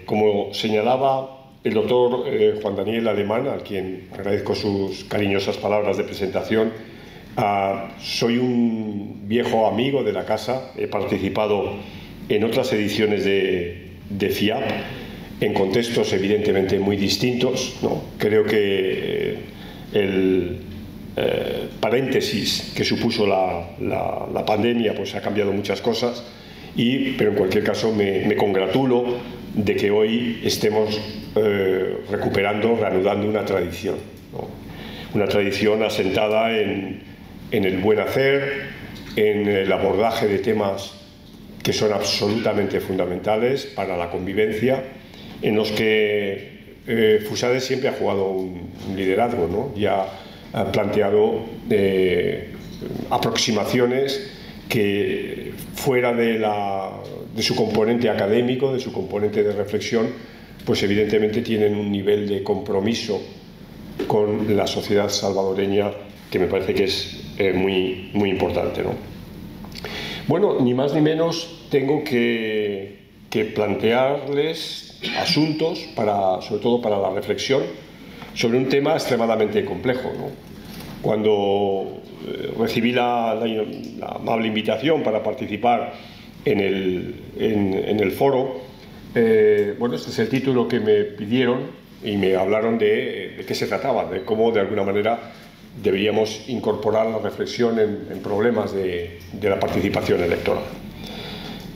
Como señalaba el doctor Juan Daniel Alemán, a quien agradezco sus cariñosas palabras de presentación, soy un viejo amigo de la casa, he participado en otras ediciones de FIAP, en contextos evidentemente muy distintos, ¿no? Creo que el paréntesis que supuso la pandemia pues ha cambiado muchas cosas, pero en cualquier caso me congratulo de que hoy estemos reanudando una tradición, ¿no? Una tradición asentada en el buen hacer, en el abordaje de temas que son absolutamente fundamentales para la convivencia, en los que Fusades siempre ha jugado un liderazgo, ¿no? Y ha planteado aproximaciones que, fuera de su componente académico, de su componente de reflexión, pues evidentemente tienen un nivel de compromiso con la sociedad salvadoreña que me parece que es muy, muy importante, ¿no? Bueno, ni más ni menos tengo que plantearles asuntos, sobre todo para la reflexión, sobre un tema extremadamente complejo, ¿no? Cuando recibí la amable invitación para participar en el foro, bueno, este es el título que me pidieron y me hablaron de qué se trataba, de cómo de alguna manera deberíamos incorporar la reflexión en problemas de la participación electoral.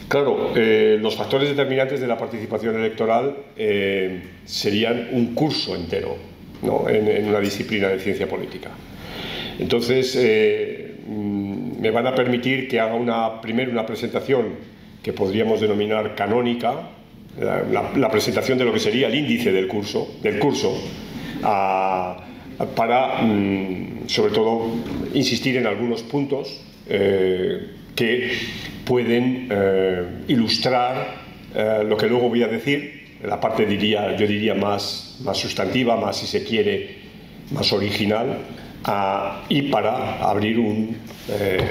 Claro, los factores determinantes de la participación electoral serían un curso entero, ¿no? en una disciplina de ciencia política. Entonces, me van a permitir que haga primero una presentación que podríamos denominar canónica, la presentación de lo que sería el índice del curso, para, sobre todo, insistir en algunos puntos que pueden ilustrar lo que luego voy a decir, la parte, yo diría, más sustantiva, más, si se quiere, más original, y para abrir un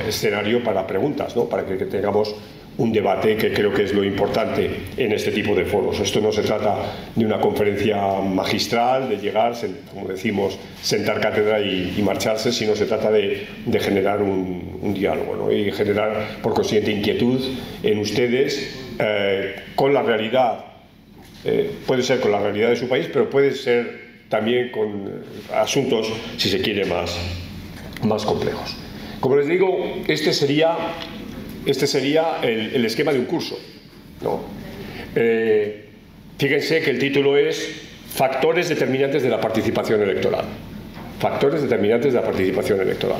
escenario para preguntas, ¿no? Para que tengamos un debate, que creo que es lo importante en este tipo de foros. Esto no se trata de una conferencia magistral, de llegar, como decimos, sentar cátedra y marcharse, sino se trata de generar un diálogo, ¿no? Y generar, por consiguiente, inquietud en ustedes con la realidad. Puede ser con la realidad de su país, pero puede ser también con asuntos, si se quiere, más complejos. Como les digo, este sería el esquema de un curso, ¿no? Fíjense que el título es Factores determinantes de la participación electoral. Factores determinantes de la participación electoral.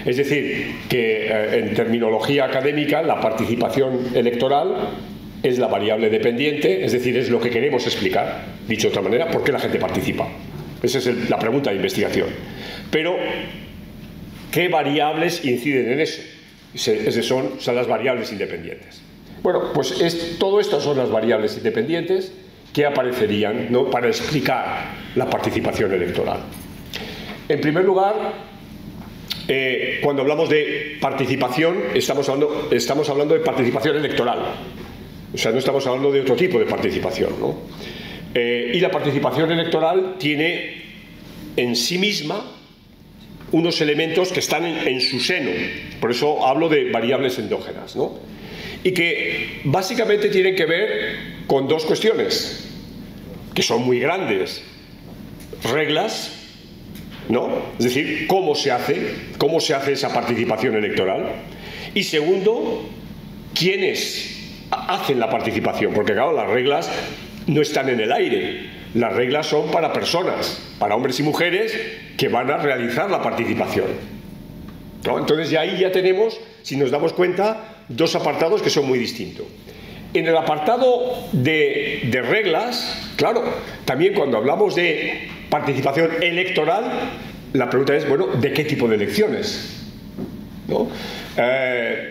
Es decir, que en terminología académica la participación electoral es la variable dependiente, es decir, es lo que queremos explicar, dicho de otra manera, ¿por qué la gente participa? Esa es la pregunta de investigación. Pero, ¿qué variables inciden en eso? Esas son las variables independientes. Bueno, pues todo esto son las variables independientes que aparecerían, ¿no?, para explicar la participación electoral. En primer lugar, cuando hablamos de participación, estamos hablando de participación electoral. O sea, no estamos hablando de otro tipo de participación, ¿no? Y la participación electoral tiene en sí misma unos elementos que están en su seno, por eso hablo de variables endógenas, ¿no? Y que básicamente tienen que ver con dos cuestiones, que son muy grandes: reglas, ¿no? Es decir, cómo se hace esa participación electoral, y segundo, quiénes hacen la participación, porque claro, las reglas no están en el aire, las reglas son para personas, para hombres y mujeres que van a realizar la participación, ¿no? Entonces ahí ya tenemos, si nos damos cuenta, dos apartados que son muy distintos. En el apartado de reglas, claro, también cuando hablamos de participación electoral, la pregunta es, bueno, ¿de qué tipo de elecciones? ¿No?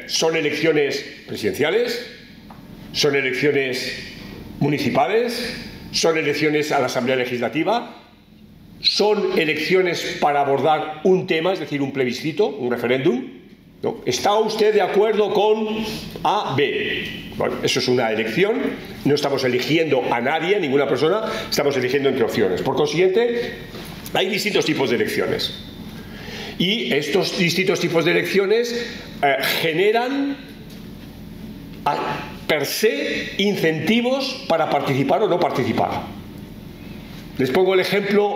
¿Son elecciones presidenciales? ¿Son elecciones municipales? ¿Son elecciones a la Asamblea Legislativa? ¿Son elecciones para abordar un tema, es decir, un plebiscito, un referéndum? ¿no? ¿Está usted de acuerdo con A, B? Bueno, eso es una elección, no estamos eligiendo a nadie, a ninguna persona, estamos eligiendo entre opciones. Por consiguiente, hay distintos tipos de elecciones. Y estos distintos tipos de elecciones generan per se incentivos para participar o no participar. Les pongo el ejemplo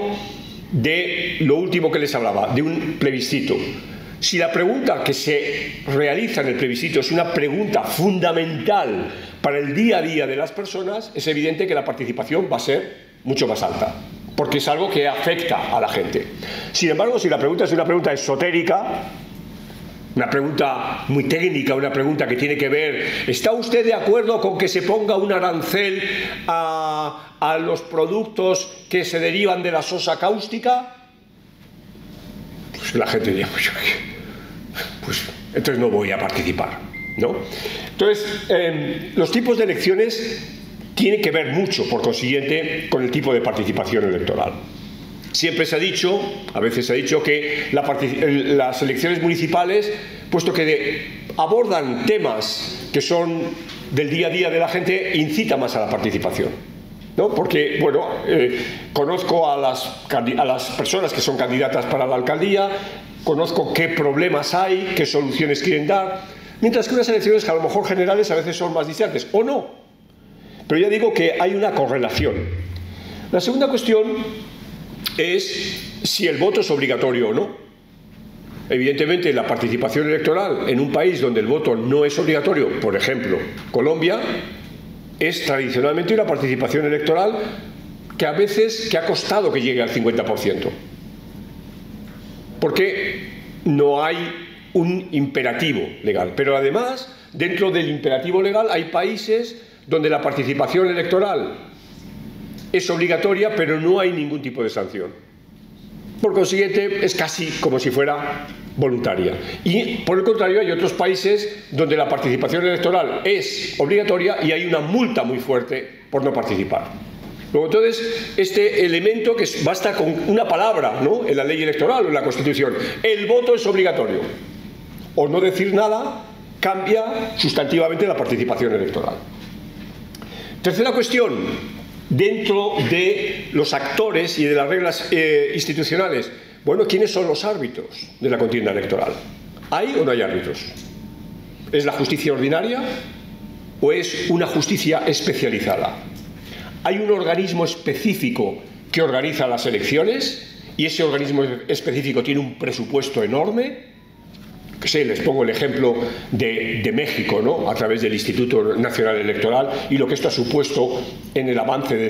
de lo último que les hablaba, de un plebiscito. Si la pregunta que se realiza en el plebiscito es una pregunta fundamental para el día a día de las personas, es evidente que la participación va a ser mucho más alta, porque es algo que afecta a la gente. Sin embargo, si la pregunta es una pregunta esotérica, una pregunta muy técnica, una pregunta que tiene que ver, ¿está usted de acuerdo con que se ponga un arancel a los productos que se derivan de la sosa cáustica? Pues la gente diría, pues entonces no voy a participar, ¿no? Entonces, los tipos de elecciones tienen que ver mucho, por consiguiente, con el tipo de participación electoral. Siempre se ha dicho, a veces se ha dicho, que las elecciones municipales, puesto que abordan temas que son del día a día de la gente, incita más a la participación, ¿no? Porque, bueno, conozco a las personas que son candidatas para la alcaldía, conozco qué problemas hay, qué soluciones quieren dar, mientras que unas elecciones que a lo mejor generales a veces son más distantes, o no. Pero ya digo que hay una correlación. La segunda cuestión es si el voto es obligatorio o no. Evidentemente, la participación electoral en un país donde el voto no es obligatorio, por ejemplo, Colombia, es tradicionalmente una participación electoral que a veces ha costado que llegue al 50%. Porque no hay un imperativo legal. Pero además, dentro del imperativo legal hay países donde la participación electoral es obligatoria, pero no hay ningún tipo de sanción. Por consiguiente, es casi como si fuera voluntaria. Y, por el contrario, hay otros países donde la participación electoral es obligatoria y hay una multa muy fuerte por no participar. Luego, entonces, este elemento que basta con una palabra, ¿no?, en la ley electoral o en la Constitución, el voto es obligatorio, o no decir nada, cambia sustantivamente la participación electoral. Tercera cuestión. Dentro de los actores y de las reglas institucionales, bueno, ¿quiénes son los árbitros de la contienda electoral? ¿Hay o no hay árbitros? ¿Es la justicia ordinaria o es una justicia especializada? ¿Hay un organismo específico que organiza las elecciones y ese organismo específico tiene un presupuesto enorme? Les pongo el ejemplo de México, ¿no?, a través del Instituto Nacional Electoral y lo que esto ha supuesto en el avance de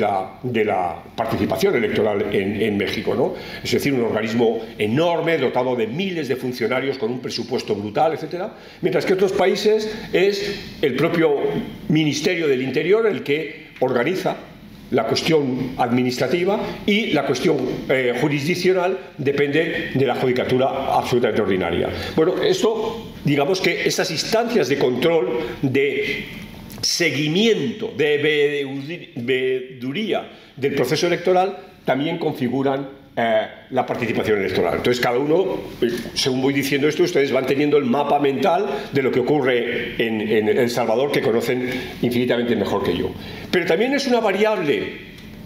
la participación electoral en México, ¿no? Es decir, un organismo enorme, dotado de miles de funcionarios con un presupuesto brutal, etcétera, mientras que otros países es el propio Ministerio del Interior el que organiza la cuestión administrativa y la cuestión jurisdiccional depende de la judicatura absolutamente ordinaria. Bueno, esto, digamos que estas instancias de control, de seguimiento, de veeduría del proceso electoral también configuran la participación electoral. Entonces, cada uno, según voy diciendo esto, ustedes van teniendo el mapa mental de lo que ocurre en El Salvador, que conocen infinitamente mejor que yo. Pero también es una variable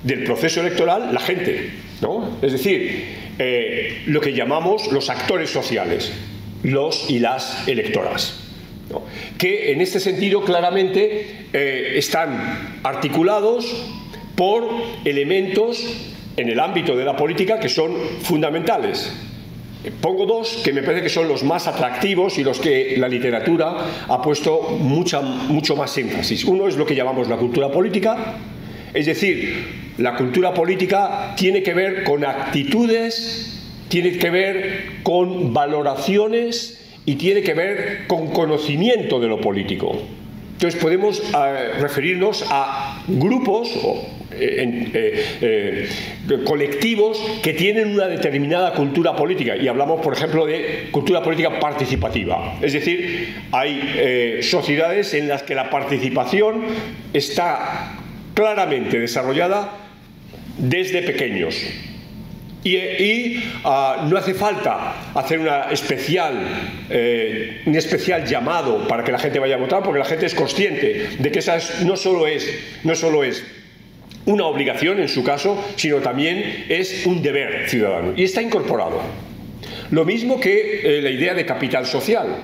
del proceso electoral la gente, ¿no? Es decir, lo que llamamos los actores sociales, los y las electoras, ¿no?, que en este sentido claramente están articulados por elementos en el ámbito de la política que son fundamentales. Pongo dos que me parece que son los más atractivos y los que la literatura ha puesto mucho más énfasis. Uno es lo que llamamos la cultura política, es decir, la cultura política tiene que ver con actitudes, tiene que ver con valoraciones y tiene que ver con conocimiento de lo político. Entonces podemos referirnos a grupos o colectivos que tienen una determinada cultura política, y hablamos, por ejemplo, de cultura política participativa. Es decir, hay sociedades en las que la participación está claramente desarrollada desde pequeños. No hace falta hacer un especial llamado para que la gente vaya a votar, porque la gente es consciente de que esa no solo es una obligación en su caso, sino también es un deber ciudadano, y está incorporado. Lo mismo que la idea de capital social,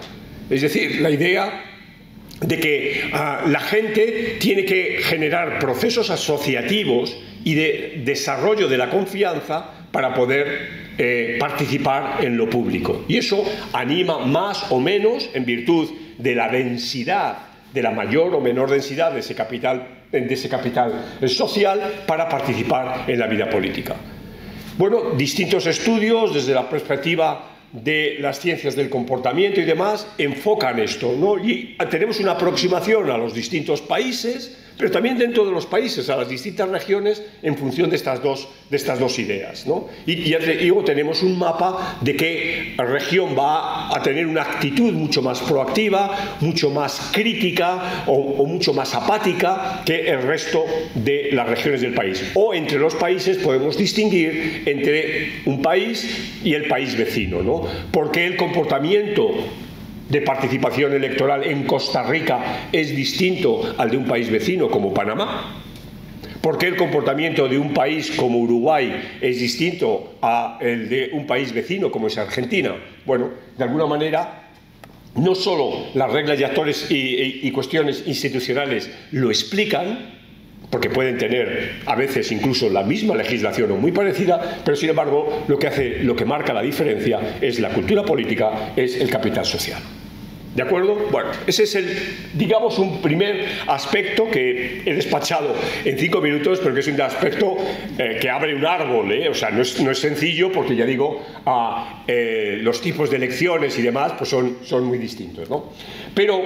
es decir, la idea de que la gente tiene que generar procesos asociativos y de desarrollo de la confianza para poder participar en lo público. Y eso anima más o menos, en virtud de la densidad, de la mayor o menor densidad de ese capital social, para participar en la vida política. Bueno, distintos estudios desde la perspectiva de las ciencias del comportamiento y demás enfocan esto, ¿no? Y tenemos una aproximación a los distintos países, pero también dentro de los países, a las distintas regiones, en función de estas dos ideas, ¿no? Y ya digo, tenemos un mapa de qué región va a tener una actitud mucho más proactiva, mucho más crítica o mucho más apática que el resto de las regiones del país. O entre los países podemos distinguir entre un país y el país vecino, ¿no? Porque el comportamiento de participación electoral en Costa Rica es distinto al de un país vecino como Panamá. ¿Por qué el comportamiento de un país como Uruguay es distinto al de un país vecino como es Argentina? Bueno, de alguna manera, no solo las reglas y actores y cuestiones institucionales lo explican, porque pueden tener a veces incluso la misma legislación o muy parecida, pero sin embargo lo que marca la diferencia es la cultura política, es el capital social. ¿De acuerdo? Bueno, ese es digamos, un primer aspecto que he despachado en 5 minutos, pero que es un aspecto que abre un árbol, ¿eh? O sea, no es sencillo, porque ya digo, los tipos de elecciones y demás pues son muy distintos, ¿no? Pero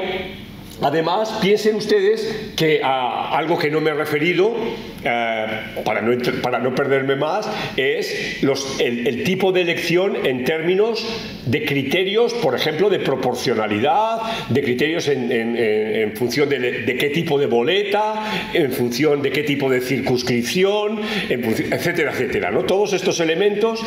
además, piensen ustedes que algo que no me he referido, para no perderme más, es el tipo de elección en términos de criterios, por ejemplo, de proporcionalidad, de criterios en función de qué tipo de boleta, en función de qué tipo de circunscripción, etcétera, etcétera, ¿no? Todos estos elementos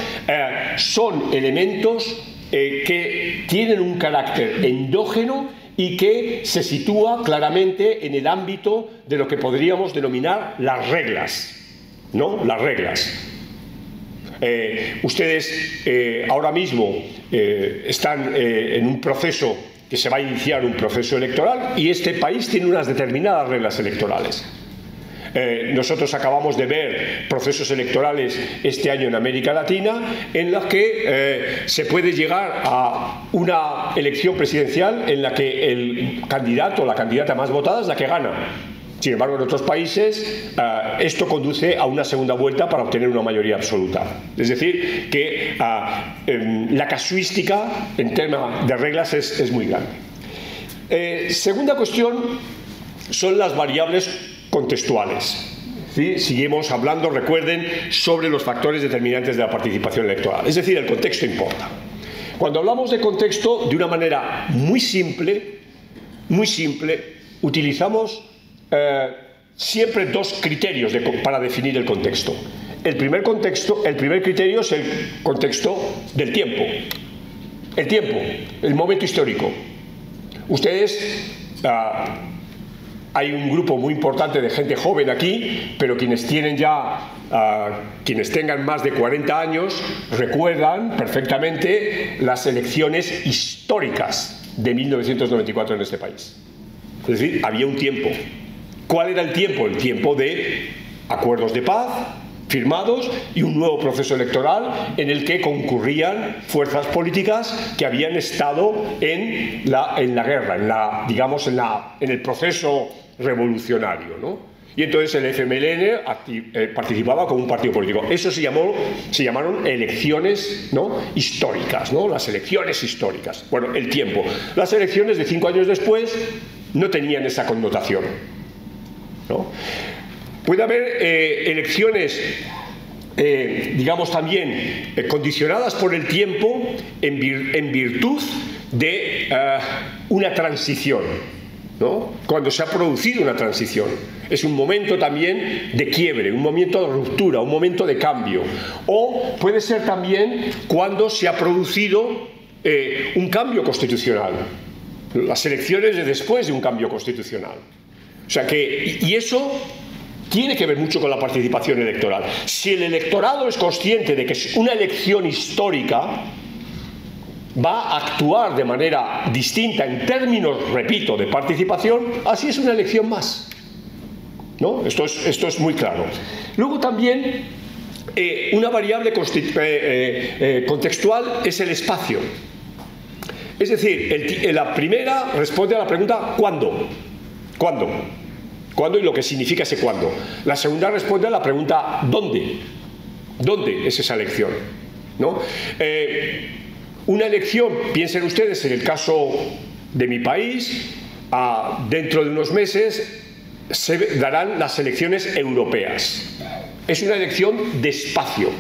son elementos que tienen un carácter endógeno y que se sitúa claramente en el ámbito de lo que podríamos denominar las reglas, ¿no? Las reglas. Ustedes ahora mismo están en un proceso que se va a iniciar, un proceso electoral, y este país tiene unas determinadas reglas electorales. Nosotros acabamos de ver procesos electorales este año en América Latina en los que se puede llegar a una elección presidencial en la que el candidato o la candidata más votada es la que gana. Sin embargo, en otros países esto conduce a una segunda vuelta para obtener una mayoría absoluta. Es decir, que la casuística en tema de reglas es muy grande. Segunda cuestión son las variables contextuales. ¿Sí? Seguimos hablando, recuerden, sobre los factores determinantes de la participación electoral. Es decir, el contexto importa. Cuando hablamos de contexto, de una manera muy simple, utilizamos siempre dos criterios para definir el contexto. El primer criterio es el contexto del tiempo. El tiempo, el momento histórico. Ustedes... hay un grupo muy importante de gente joven aquí, pero quienes tengan más de 40 años recuerdan perfectamente las elecciones históricas de 1994 en este país. Es decir, había un tiempo. ¿Cuál era el tiempo? El tiempo de acuerdos de paz firmados y un nuevo proceso electoral en el que concurrían fuerzas políticas que habían estado en la guerra, en el proceso revolucionario, ¿no? Y entonces el FMLN participaba como un partido político. Eso se llamaron elecciones, ¿no?, históricas, ¿no? Las elecciones históricas. Bueno, el tiempo. Las elecciones de 5 años después no tenían esa connotación, ¿no? Puede haber elecciones, digamos también, condicionadas por el tiempo en virtud de una transición, ¿no? Cuando se ha producido una transición. es un momento también de quiebre, un momento de ruptura, un momento de cambio. O puede ser también cuando se ha producido un cambio constitucional, las elecciones de después de un cambio constitucional. O sea que, y eso tiene que ver mucho con la participación electoral. Si el electorado es consciente de que es una elección histórica, va a actuar de manera distinta en términos, repito, de participación, así es una elección más, ¿no? Esto es muy claro. Luego también una variable contextual es el espacio. Es decir, la primera responde a la pregunta ¿cuándo? ¿Cuándo? ¿Cuándo y lo que significa ese cuándo? La segunda responde a la pregunta ¿dónde? ¿Dónde es esa elección? ¿No? Una elección, piensen ustedes en el caso de mi país, dentro de unos meses se darán las elecciones europeas. Es una elección de espacio.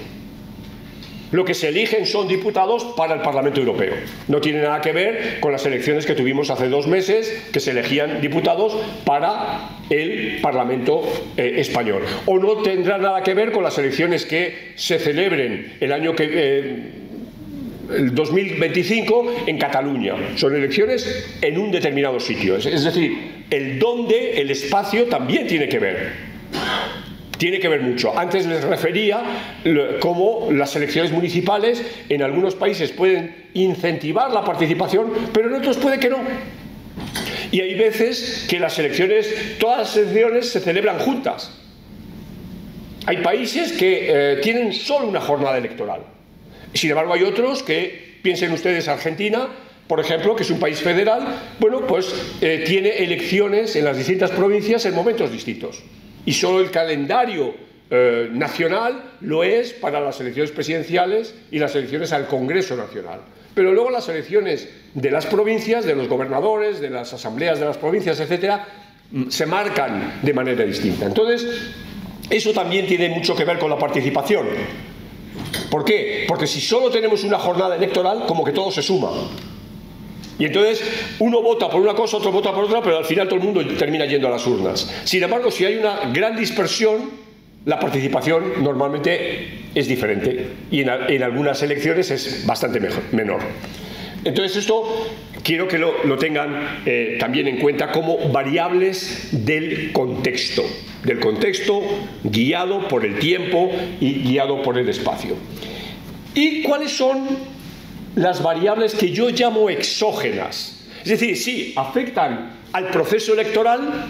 Lo que se eligen son diputados para el Parlamento Europeo. No tiene nada que ver con las elecciones que tuvimos hace 2 meses, que se elegían diputados para el Parlamento español. O no tendrá nada que ver con las elecciones que se celebren el año el 2025 en Cataluña. Son elecciones en un determinado sitio. Es decir, el dónde, el espacio también tiene que ver. Tiene que ver mucho. Antes les refería cómo las elecciones municipales en algunos países pueden incentivar la participación, pero en otros puede que no. Y hay veces que todas las elecciones se celebran juntas. Hay países que tienen solo una jornada electoral. Sin embargo, hay otros que, piensen ustedes, Argentina, por ejemplo, que es un país federal, bueno, pues tiene elecciones en las distintas provincias en momentos distintos. Y solo el calendario nacional lo es para las elecciones presidenciales y las elecciones al Congreso Nacional. Pero luego las elecciones de las provincias, de los gobernadores, de las asambleas de las provincias, etcétera, se marcan de manera distinta. Entonces, eso también tiene mucho que ver con la participación. ¿Por qué? Porque si solo tenemos una jornada electoral, como que todo se suma. Y entonces uno vota por una cosa, otro vota por otra, pero al final todo el mundo termina yendo a las urnas. Sin embargo, si hay una gran dispersión, la participación normalmente es diferente y en algunas elecciones es bastante menor. Entonces esto quiero que lo tengan también en cuenta como variables del contexto guiado por el tiempo y guiado por el espacio. ¿Y cuáles son las variables que yo llamo exógenas? Es decir, sí, afectan al proceso electoral,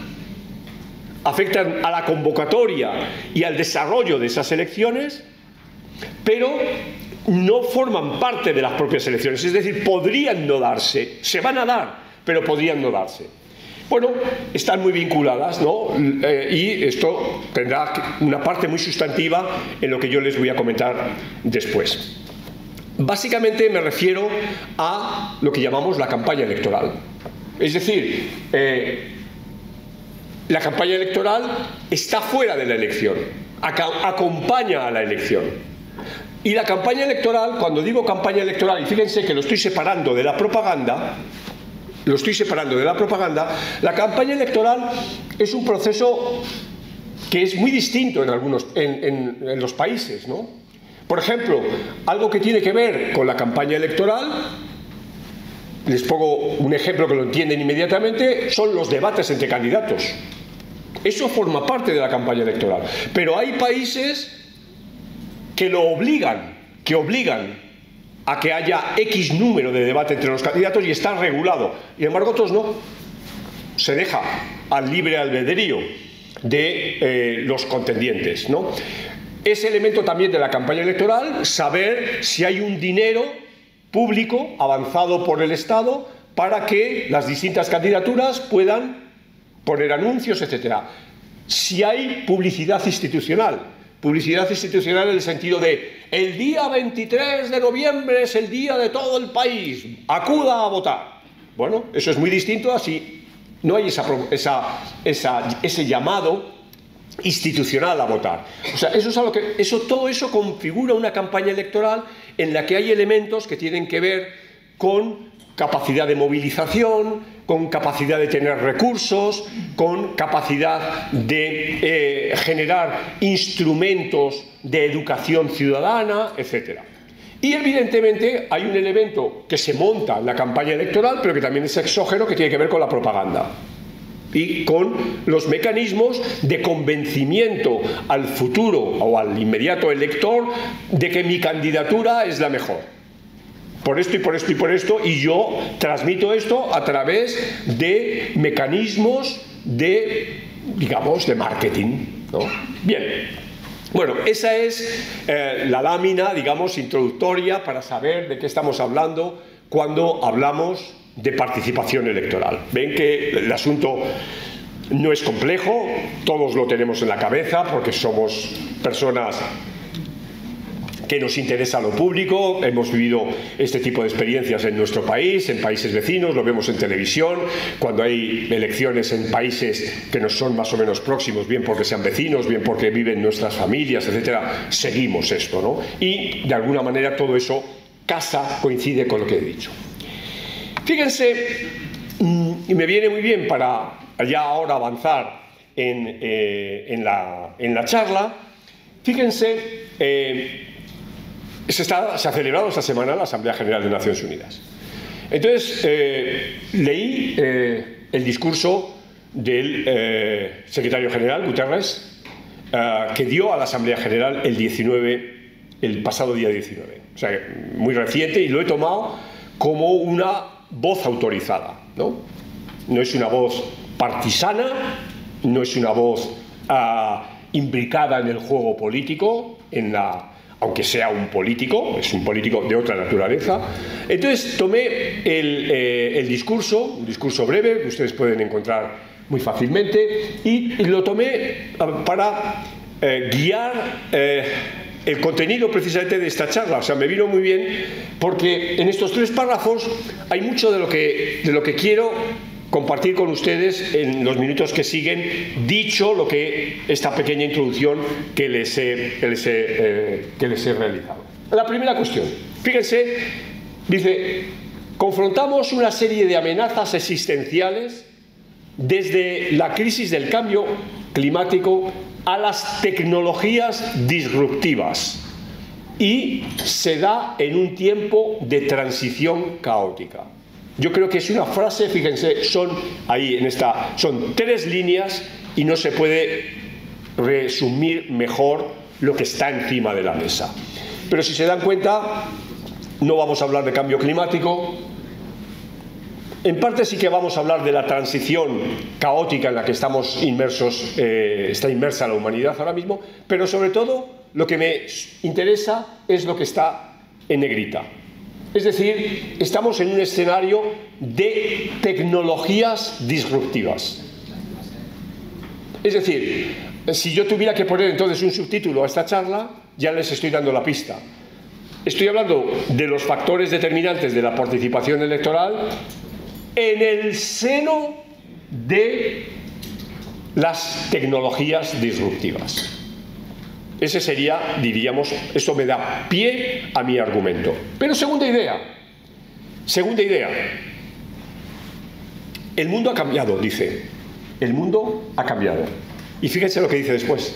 afectan a la convocatoria y al desarrollo de esas elecciones, pero no forman parte de las propias elecciones. Es decir, podrían no darse, se van a dar, pero podrían no darse. Bueno, están muy vinculadas, ¿no? Y esto tendrá una parte muy sustantiva en lo que yo les voy a comentar después. Básicamente me refiero a lo que llamamos la campaña electoral. Es decir, la campaña electoral está fuera de la elección, acompaña a la elección. Y la campaña electoral, cuando digo campaña electoral, y fíjense que lo estoy separando de la propaganda, la campaña electoral es un proceso que es muy distinto en los países, ¿no? Por ejemplo, algo que tiene que ver con la campaña electoral, les pongo un ejemplo que lo entienden inmediatamente, son los debates entre candidatos. Eso forma parte de la campaña electoral. Pero hay países que obligan a que haya X número de debate entre los candidatos y está regulado. Y sin embargo otros no. Se deja al libre albedrío de los contendientes, ¿no? Es elemento también de la campaña electoral saber si hay un dinero público avanzado por el Estado para que las distintas candidaturas puedan poner anuncios, etcétera. Si hay publicidad institucional en el sentido de el día 23 de noviembre es el día de todo el país, acuda a votar. Bueno, eso es muy distinto a si no hay ese llamado institucional a votar. O sea, todo eso configura una campaña electoral en la que hay elementos que tienen que ver con capacidad de movilización, con capacidad de tener recursos, con capacidad de generar instrumentos de educación ciudadana, etc. Y evidentemente hay un elemento que se monta en la campaña electoral, pero que también es exógeno, que tiene que ver con la propaganda y con los mecanismos de convencimiento al futuro o al inmediato elector de que mi candidatura es la mejor. Por esto y por esto y por esto, y yo transmito esto a través de mecanismos de, digamos, de marketing, ¿no? Bien, bueno, esa es la lámina, digamos, introductoria para saber de qué estamos hablando cuando hablamos de participación electoral. Ven que el asunto no es complejo, todos lo tenemos en la cabeza porque somos personas que nos interesa lo público, hemos vivido este tipo de experiencias en nuestro país, en países vecinos, lo vemos en televisión, cuando hay elecciones en países que nos son más o menos próximos, bien porque sean vecinos, bien porque viven nuestras familias, etcétera, seguimos esto, ¿no? Y de alguna manera todo eso coincide con lo que he dicho. Fíjense, y me viene muy bien para ya ahora avanzar en la charla, fíjense, se ha celebrado esta semana la Asamblea General de Naciones Unidas. Entonces, leí el discurso del secretario general, Guterres, que dio a la Asamblea General el pasado día 19. O sea, muy reciente, y lo he tomado como una voz autorizada, ¿no? No es una voz partisana, no es una voz imbricada en el juego político, aunque sea un político, es un político de otra naturaleza. Entonces tomé el discurso, un discurso breve, que ustedes pueden encontrar muy fácilmente, y lo tomé para guiar el contenido precisamente de esta charla. O sea, me vino muy bien porque en estos 3 párrafos hay mucho de lo que quiero compartir con ustedes en los minutos que siguen, dicho lo que esta pequeña introducción que les he realizado. La primera cuestión, fíjense, dice: confrontamos una serie de amenazas existenciales desde la crisis del cambio climático a las tecnologías disruptivas, y se da en un tiempo de transición caótica. Yo creo que es una frase, fíjense, son 3 líneas y no se puede resumir mejor lo que está encima de la mesa. Pero si se dan cuenta, no vamos a hablar de cambio climático. En parte sí que vamos a hablar de la transición caótica en la que estamos inmersos, está inmersa la humanidad ahora mismo, pero sobre todo lo que me interesa es lo que está en negrita. Es decir, estamos en un escenario de tecnologías disruptivas. Es decir, si yo tuviera que poner entonces un subtítulo a esta charla, ya les estoy dando la pista. Estoy hablando de los factores determinantes de la participación electoral en el seno de las tecnologías disruptivas. Ese sería, diríamos, eso me da pie a mi argumento. Pero segunda idea. El mundo ha cambiado, dice. El mundo ha cambiado. Y fíjense lo que dice después.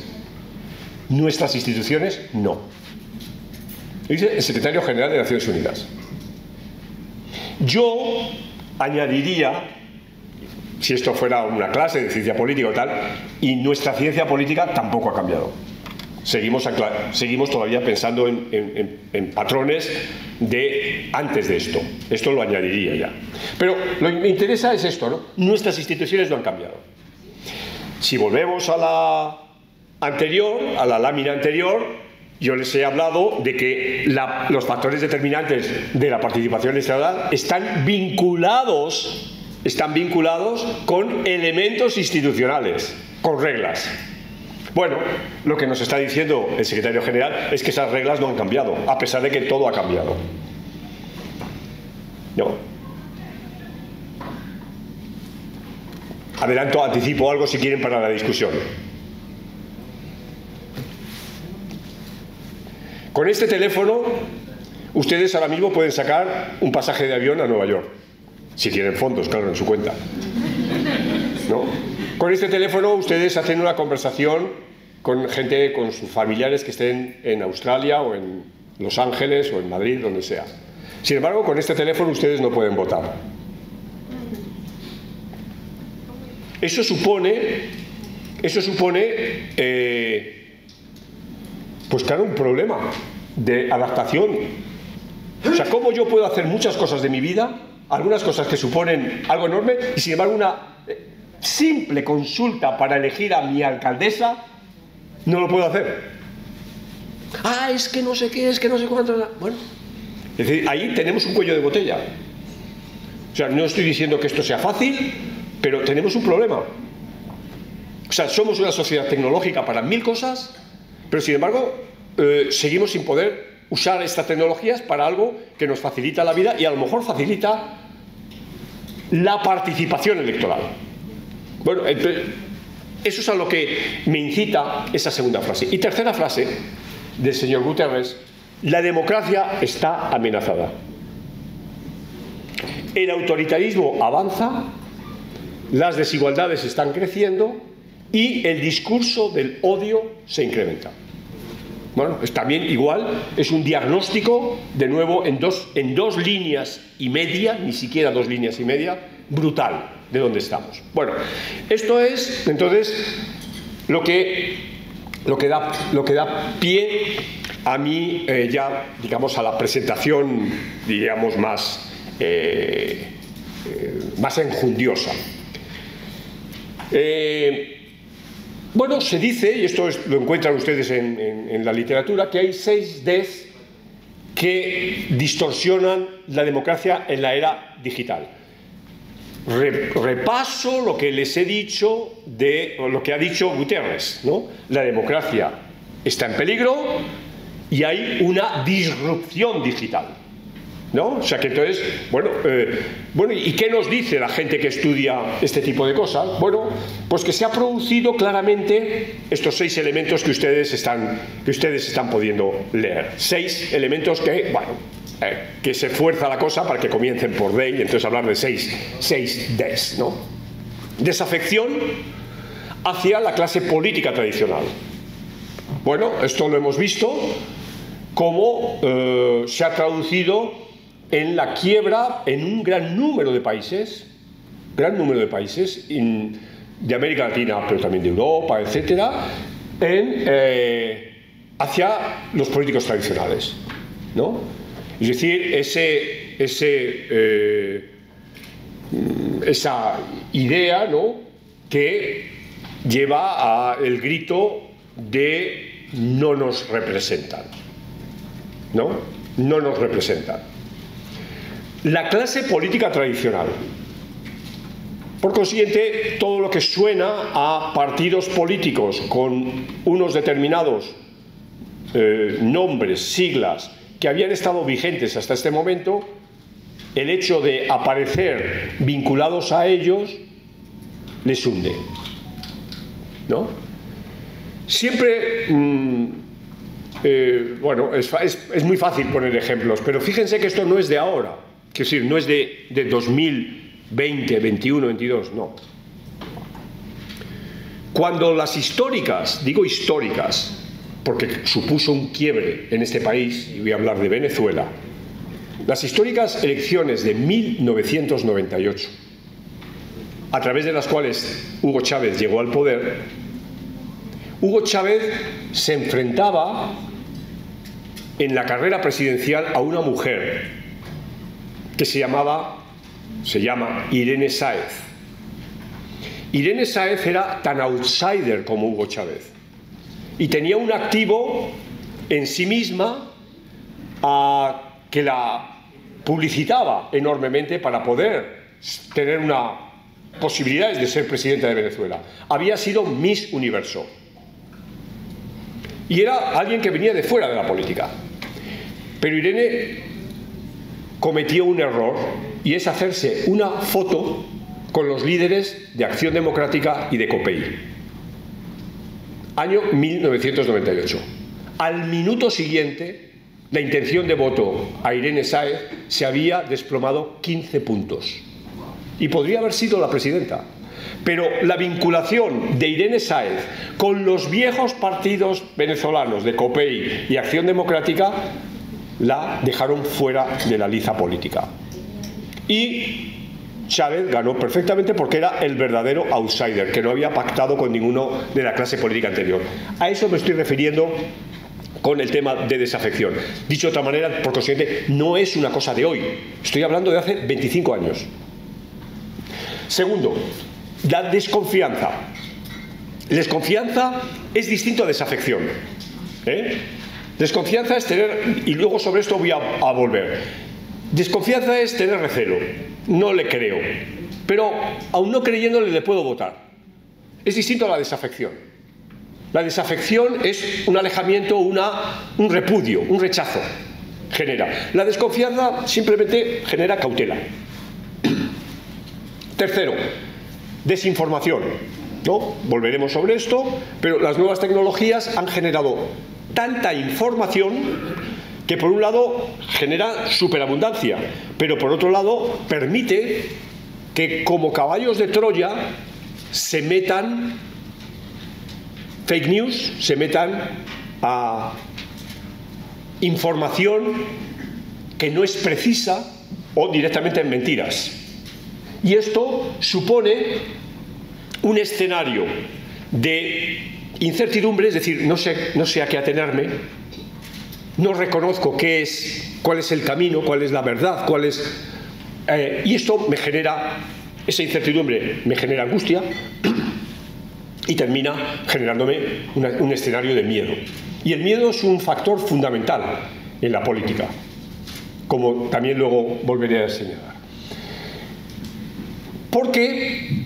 Nuestras instituciones, no. Lo dice el secretario general de Naciones Unidas. Yo añadiría, si esto fuera una clase de ciencia política o tal, y nuestra ciencia política tampoco ha cambiado. Seguimos todavía pensando en patrones de antes de esto. Esto lo añadiría ya. Pero lo que me interesa es esto, ¿no? Nuestras instituciones no han cambiado. Si volvemos a la anterior, a la lámina anterior, yo les he hablado de que los factores determinantes de la participación electoral están vinculados con elementos institucionales, con reglas. Bueno, lo que nos está diciendo el secretario general es que esas reglas no han cambiado, a pesar de que todo ha cambiado. No. Anticipo algo si quieren para la discusión. Con este teléfono, ustedes ahora mismo pueden sacar un pasaje de avión a Nueva York. Si tienen fondos, claro, en su cuenta, ¿no? Con este teléfono ustedes hacen una conversación con gente, con sus familiares que estén en Australia o en Los Ángeles o en Madrid, donde sea. Sin embargo, con este teléfono ustedes no pueden votar. Eso supone pues claro, un problema de adaptación. O sea, ¿cómo yo puedo hacer muchas cosas de mi vida, algunas cosas que suponen algo enorme, y sin embargo una simple consulta para elegir a mi alcaldesa no lo puedo hacer? Ah, es que no sé qué, es que no sé cuánto. Bueno, es decir, ahí tenemos un cuello de botella. O sea, no estoy diciendo que esto sea fácil, pero tenemos un problema. O sea, somos una sociedad tecnológica para 1000 cosas, pero sin embargo seguimos sin poder usar estas tecnologías para algo que nos facilita la vida y a lo mejor facilita la participación electoral. Bueno, eso es a lo que me incita esa segunda frase. Y tercera frase del señor Guterres: la democracia está amenazada. El autoritarismo avanza, las desigualdades están creciendo y el discurso del odio se incrementa. Bueno, es también igual, es un diagnóstico, de nuevo, en dos líneas y media, ni siquiera 2 líneas y media, brutal de donde estamos. Bueno, esto es, entonces, lo que da pie a mí, ya, digamos, a la presentación, diríamos, más enjundiosa. Bueno, se dice, y esto lo encuentran ustedes en la literatura, que hay 6 Ds que distorsionan la democracia en la era digital. Repaso lo que les he dicho o lo que ha dicho Guterres, ¿no? La democracia está en peligro y hay una disrupción digital, ¿no? O sea que entonces, bueno, ¿y qué nos dice la gente que estudia este tipo de cosas? Bueno, pues que se ha producido claramente estos 6 elementos que ustedes están pudiendo leer. 6 elementos que, bueno, que se fuerza la cosa para que comiencen por D, y entonces hablar de 6 Ds, ¿no? Desafección hacia la clase política tradicional. Bueno, esto lo hemos visto cómo se ha traducido en la quiebra en un gran número de países de América Latina, pero también de Europa, etcétera, hacia los políticos tradicionales, ¿no? Es decir, esa idea, ¿no?, que lleva al grito de no nos representan, ¿no? No nos representan. La clase política tradicional. Por consiguiente, todo lo que suena a partidos políticos con unos determinados nombres, siglas, que habían estado vigentes hasta este momento, el hecho de aparecer vinculados a ellos les hunde, ¿no? Siempre, bueno, es muy fácil poner ejemplos, pero fíjense que esto no es de ahora. Es decir, no es de 2020, 21, 22, no. Cuando las históricas, digo históricas, porque supuso un quiebre en este país, y voy a hablar de Venezuela, las históricas elecciones de 1998, a través de las cuales Hugo Chávez llegó al poder, Hugo Chávez se enfrentaba en la carrera presidencial a una mujer que se llama Irene Sáez. Irene Sáez era tan outsider como Hugo Chávez y tenía un activo en sí misma que la publicitaba enormemente para poder tener posibilidades de ser presidenta de Venezuela. Había sido Miss Universo y era alguien que venía de fuera de la política. Pero Irene cometió un error, y es hacerse una foto con los líderes de Acción Democrática y de COPEI. Año 1998. Al minuto siguiente, la intención de voto a Irene Sáez se había desplomado 15 puntos. y podría haber sido la presidenta. Pero la vinculación de Irene Sáenz con los viejos partidos venezolanos de COPEI y Acción Democrática la dejaron fuera de la liza política. Y Chávez ganó perfectamente porque era el verdadero outsider, que no había pactado con ninguno de la clase política anterior. A eso me estoy refiriendo con el tema de desafección. Dicho de otra manera, por consiguiente, no es una cosa de hoy. Estoy hablando de hace 25 años. Segundo, la desconfianza. Desconfianza es distinto a desafección. Desconfianza es tener, y luego sobre esto voy a volver. Desconfianza es tener recelo. No le creo, pero aun no creyéndole le puedo votar. Es distinto a la desafección. La desafección es un alejamiento, un repudio, un rechazo. Genera. La desconfianza simplemente genera cautela. Tercero, desinformación. ¿No? Volveremos sobre esto, pero las nuevas tecnologías han generado tanta información que por un lado genera superabundancia, pero por otro lado permite que como caballos de Troya se metan fake news, se metan a información que no es precisa o directamente en mentiras. Y esto supone un escenario de incertidumbre, es decir, no sé a qué atenerme. No reconozco cuál es el camino, cuál es la verdad, y esto me genera, esa incertidumbre me genera angustia y termina generándome un escenario de miedo. Y el miedo es un factor fundamental en la política, como también luego volveré a señalar. Porque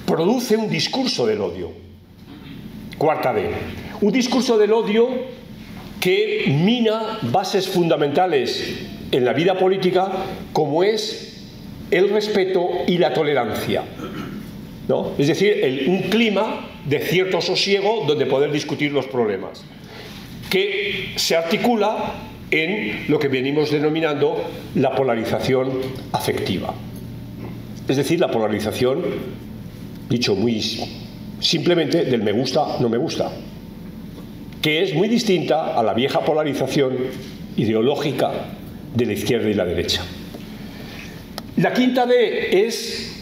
produce un discurso del odio. Cuarta D. Un discurso del odio que mina bases fundamentales en la vida política, como es el respeto y la tolerancia, ¿no? Es decir, un clima de cierto sosiego donde poder discutir los problemas, que se articula en lo que venimos denominando la polarización afectiva. Es decir, la polarización, dicho muy simplemente, del me gusta, no me gusta, que es muy distinta a la vieja polarización ideológica de la izquierda y la derecha. La quinta D es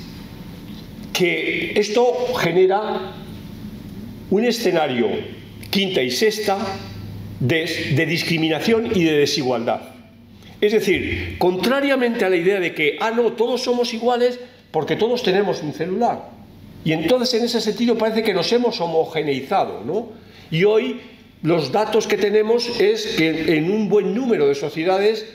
que esto genera un escenario, quinta y sexta, de discriminación y de desigualdad. Es decir, contrariamente a la idea de que, no, todos somos iguales porque todos tenemos un celular. Y entonces en ese sentido parece que nos hemos homogeneizado, ¿no? Y hoy los datos que tenemos es que en un buen número de sociedades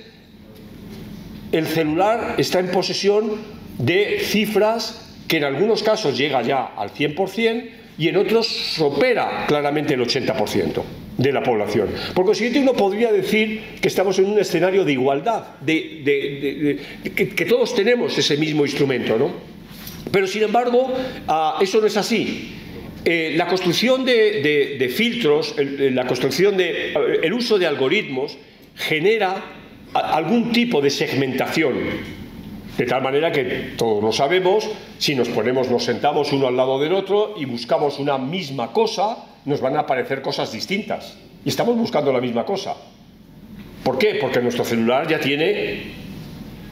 el celular está en posesión de cifras que en algunos casos llega ya al 100% y en otros supera claramente el 80% de la población. Por consiguiente, uno podría decir que estamos en un escenario de igualdad, que todos tenemos ese mismo instrumento, ¿no? Pero sin embargo, eso no es así. La construcción de filtros, el uso de algoritmos genera algún tipo de segmentación, de tal manera que todos lo sabemos, si nos sentamos uno al lado del otro y buscamos una misma cosa, nos van a aparecer cosas distintas. Y estamos buscando la misma cosa. ¿Por qué? Porque nuestro celular ya tiene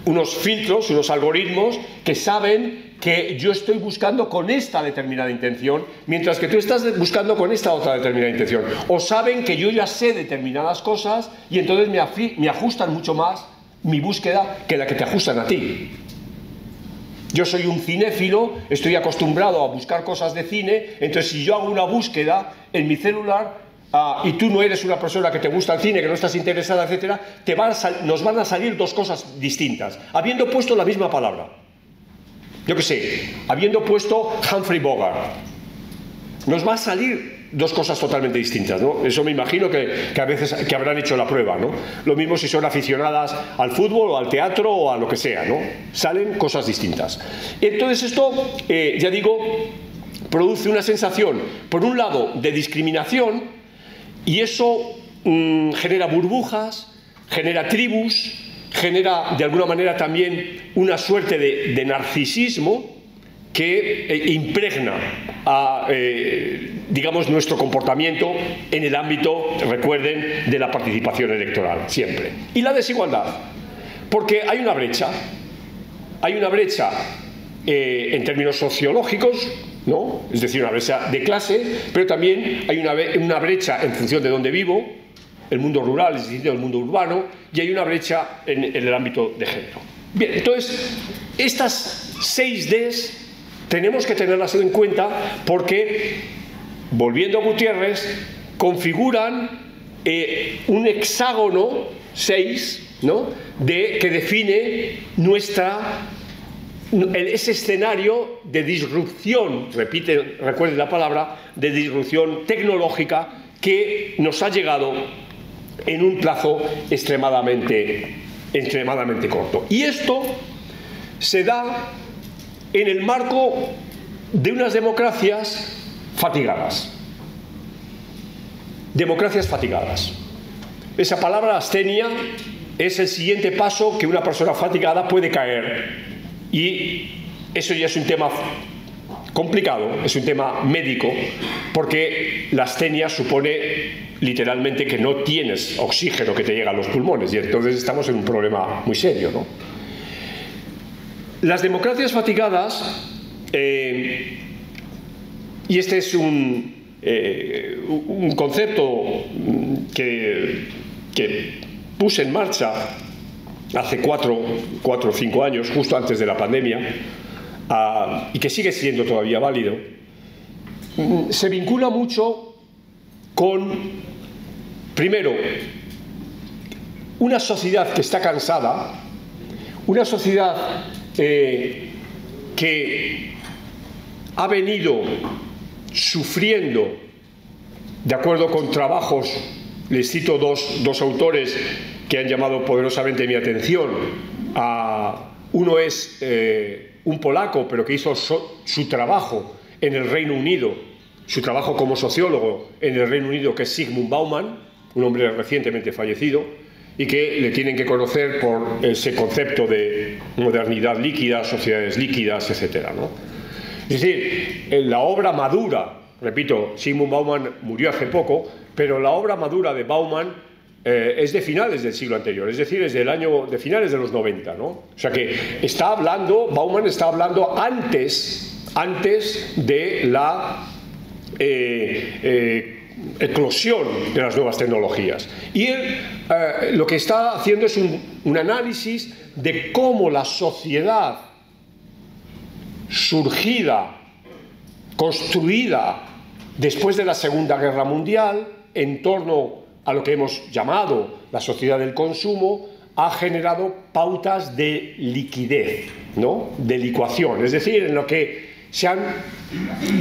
unos filtros, unos algoritmos que saben que yo estoy buscando con esta determinada intención, mientras que tú estás buscando con esta otra determinada intención. O saben que yo ya sé determinadas cosas y entonces me ajustan mucho más mi búsqueda que la que te ajustan a ti. Yo soy un cinéfilo, estoy acostumbrado a buscar cosas de cine, entonces si yo hago una búsqueda en mi celular y tú no eres una persona que te gusta el cine, que no estás interesada, etcétera, nos van a salir dos cosas distintas, habiendo puesto la misma palabra. Yo qué sé, habiendo puesto Humphrey Bogart, nos va a salir dos cosas totalmente distintas, ¿no? Eso me imagino que a veces que habrán hecho la prueba, ¿no? Lo mismo si son aficionadas al fútbol o al teatro o a lo que sea, ¿no? Salen cosas distintas. Entonces esto, ya digo, produce una sensación, por un lado, de discriminación, y eso genera burbujas, genera tribus, genera de alguna manera también una suerte de narcisismo que impregna digamos, nuestro comportamiento en el ámbito, recuerden, de la participación electoral, siempre. Y la desigualdad, porque hay una brecha en términos sociológicos, ¿no? Es decir, una brecha de clase, pero también hay una brecha en función de dónde vivo. El mundo rural es distinto del mundo urbano, y hay una brecha en el ámbito de género. Bien, entonces, estas 6 Ds tenemos que tenerlas en cuenta porque, volviendo a Gutiérrez, configuran un hexágono 6, ¿no? Que define ese escenario de disrupción, recuerden la palabra, de disrupción tecnológica que nos ha llegado en un plazo extremadamente corto. Y esto se da en el marco de unas democracias fatigadas. Democracias fatigadas. Esa palabra astenia es el siguiente paso que una persona fatigada puede caer. Y eso ya es un tema complicado, es un tema médico, porque la astenia supone literalmente que no tienes oxígeno que te llega a los pulmones, y entonces estamos en un problema muy serio, ¿no? Las democracias fatigadas, y este es un concepto que puse en marcha hace 4 o 5 años, justo antes de la pandemia, y que sigue siendo todavía válido, se vincula mucho con, primero, una sociedad que está cansada, una sociedad que ha venido sufriendo, de acuerdo con trabajos, les cito dos autores que han llamado poderosamente mi atención. Uno es un polaco, pero que hizo su trabajo en el Reino Unido, su trabajo como sociólogo en el Reino Unido, que es Zygmunt Bauman, un hombre recientemente fallecido, y que le tienen que conocer por ese concepto de modernidad líquida, sociedades líquidas, etc., ¿no? Es decir, en la obra madura, repito, Zygmunt Bauman murió hace poco, pero la obra madura de Bauman es de finales del siglo anterior, es decir, es de finales de los 90, ¿no? O sea que Bauman está hablando antes de la eclosión de las nuevas tecnologías. Y él lo que está haciendo es un análisis de cómo la sociedad surgida, construida después de la Segunda Guerra Mundial, en torno a lo que hemos llamado la sociedad del consumo, ha generado pautas de liquidez, ¿no? De licuación, es decir, en lo que se han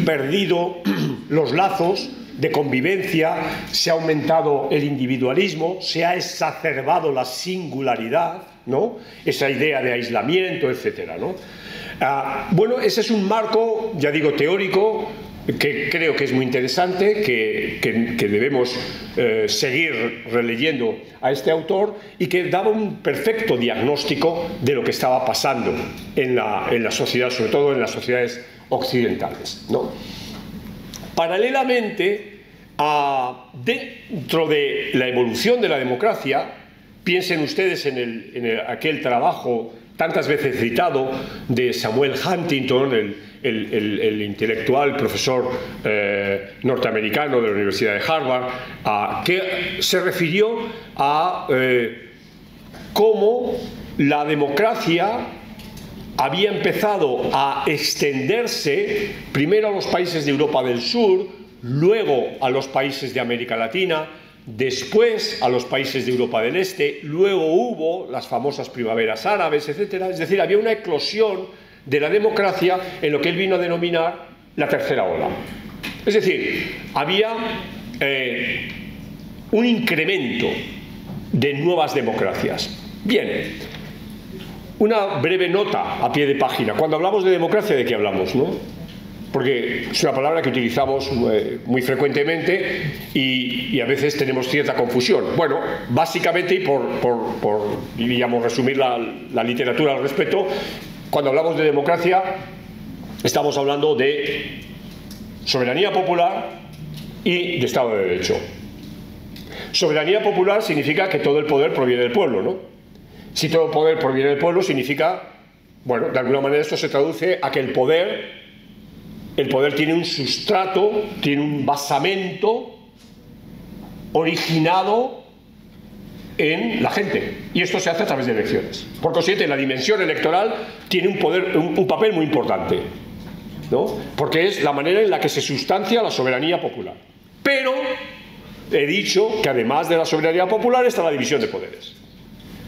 perdido los lazos de convivencia, se ha aumentado el individualismo, se ha exacerbado la singularidad, ¿no? Esa idea de aislamiento, etcétera, ¿no? Bueno, ese es un marco, ya digo, teórico, que creo que es muy interesante, que debemos seguir releyendo a este autor, y que daba un perfecto diagnóstico de lo que estaba pasando en la sociedad, sobre todo en las sociedades occidentales, ¿no? Paralelamente, dentro de la evolución de la democracia, piensen ustedes en aquel trabajo tantas veces citado de Samuel Huntington, el intelectual, profesor norteamericano de la Universidad de Harvard, que se refirió a cómo la democracia había empezado a extenderse primero a los países de Europa del Sur, luego a los países de América Latina, después a los países de Europa del Este, luego hubo las famosas primaveras árabes, etc. Es decir, había una eclosión de la democracia en lo que él vino a denominar la tercera ola. Es decir, había un incremento de nuevas democracias. Bien, una breve nota a pie de página. Cuando hablamos de democracia, ¿de qué hablamos, no? porque es una palabra que utilizamos muy frecuentemente y a veces tenemos cierta confusión. Bueno, básicamente, y por diríamos, resumir la literatura al respecto, cuando hablamos de democracia estamos hablando de soberanía popular y de Estado de Derecho. Soberanía popular significa que todo el poder proviene del pueblo, ¿no? Si todo el poder proviene del pueblo significa, bueno, de alguna manera esto se traduce a que el poder tiene un sustrato, tiene un basamento originado en la gente. Y esto se hace a través de elecciones. Por consiguiente, la dimensión electoral tiene un papel muy importante, ¿no? Porque es la manera en la que se sustancia la soberanía popular. Pero he dicho que además de la soberanía popular está la división de poderes.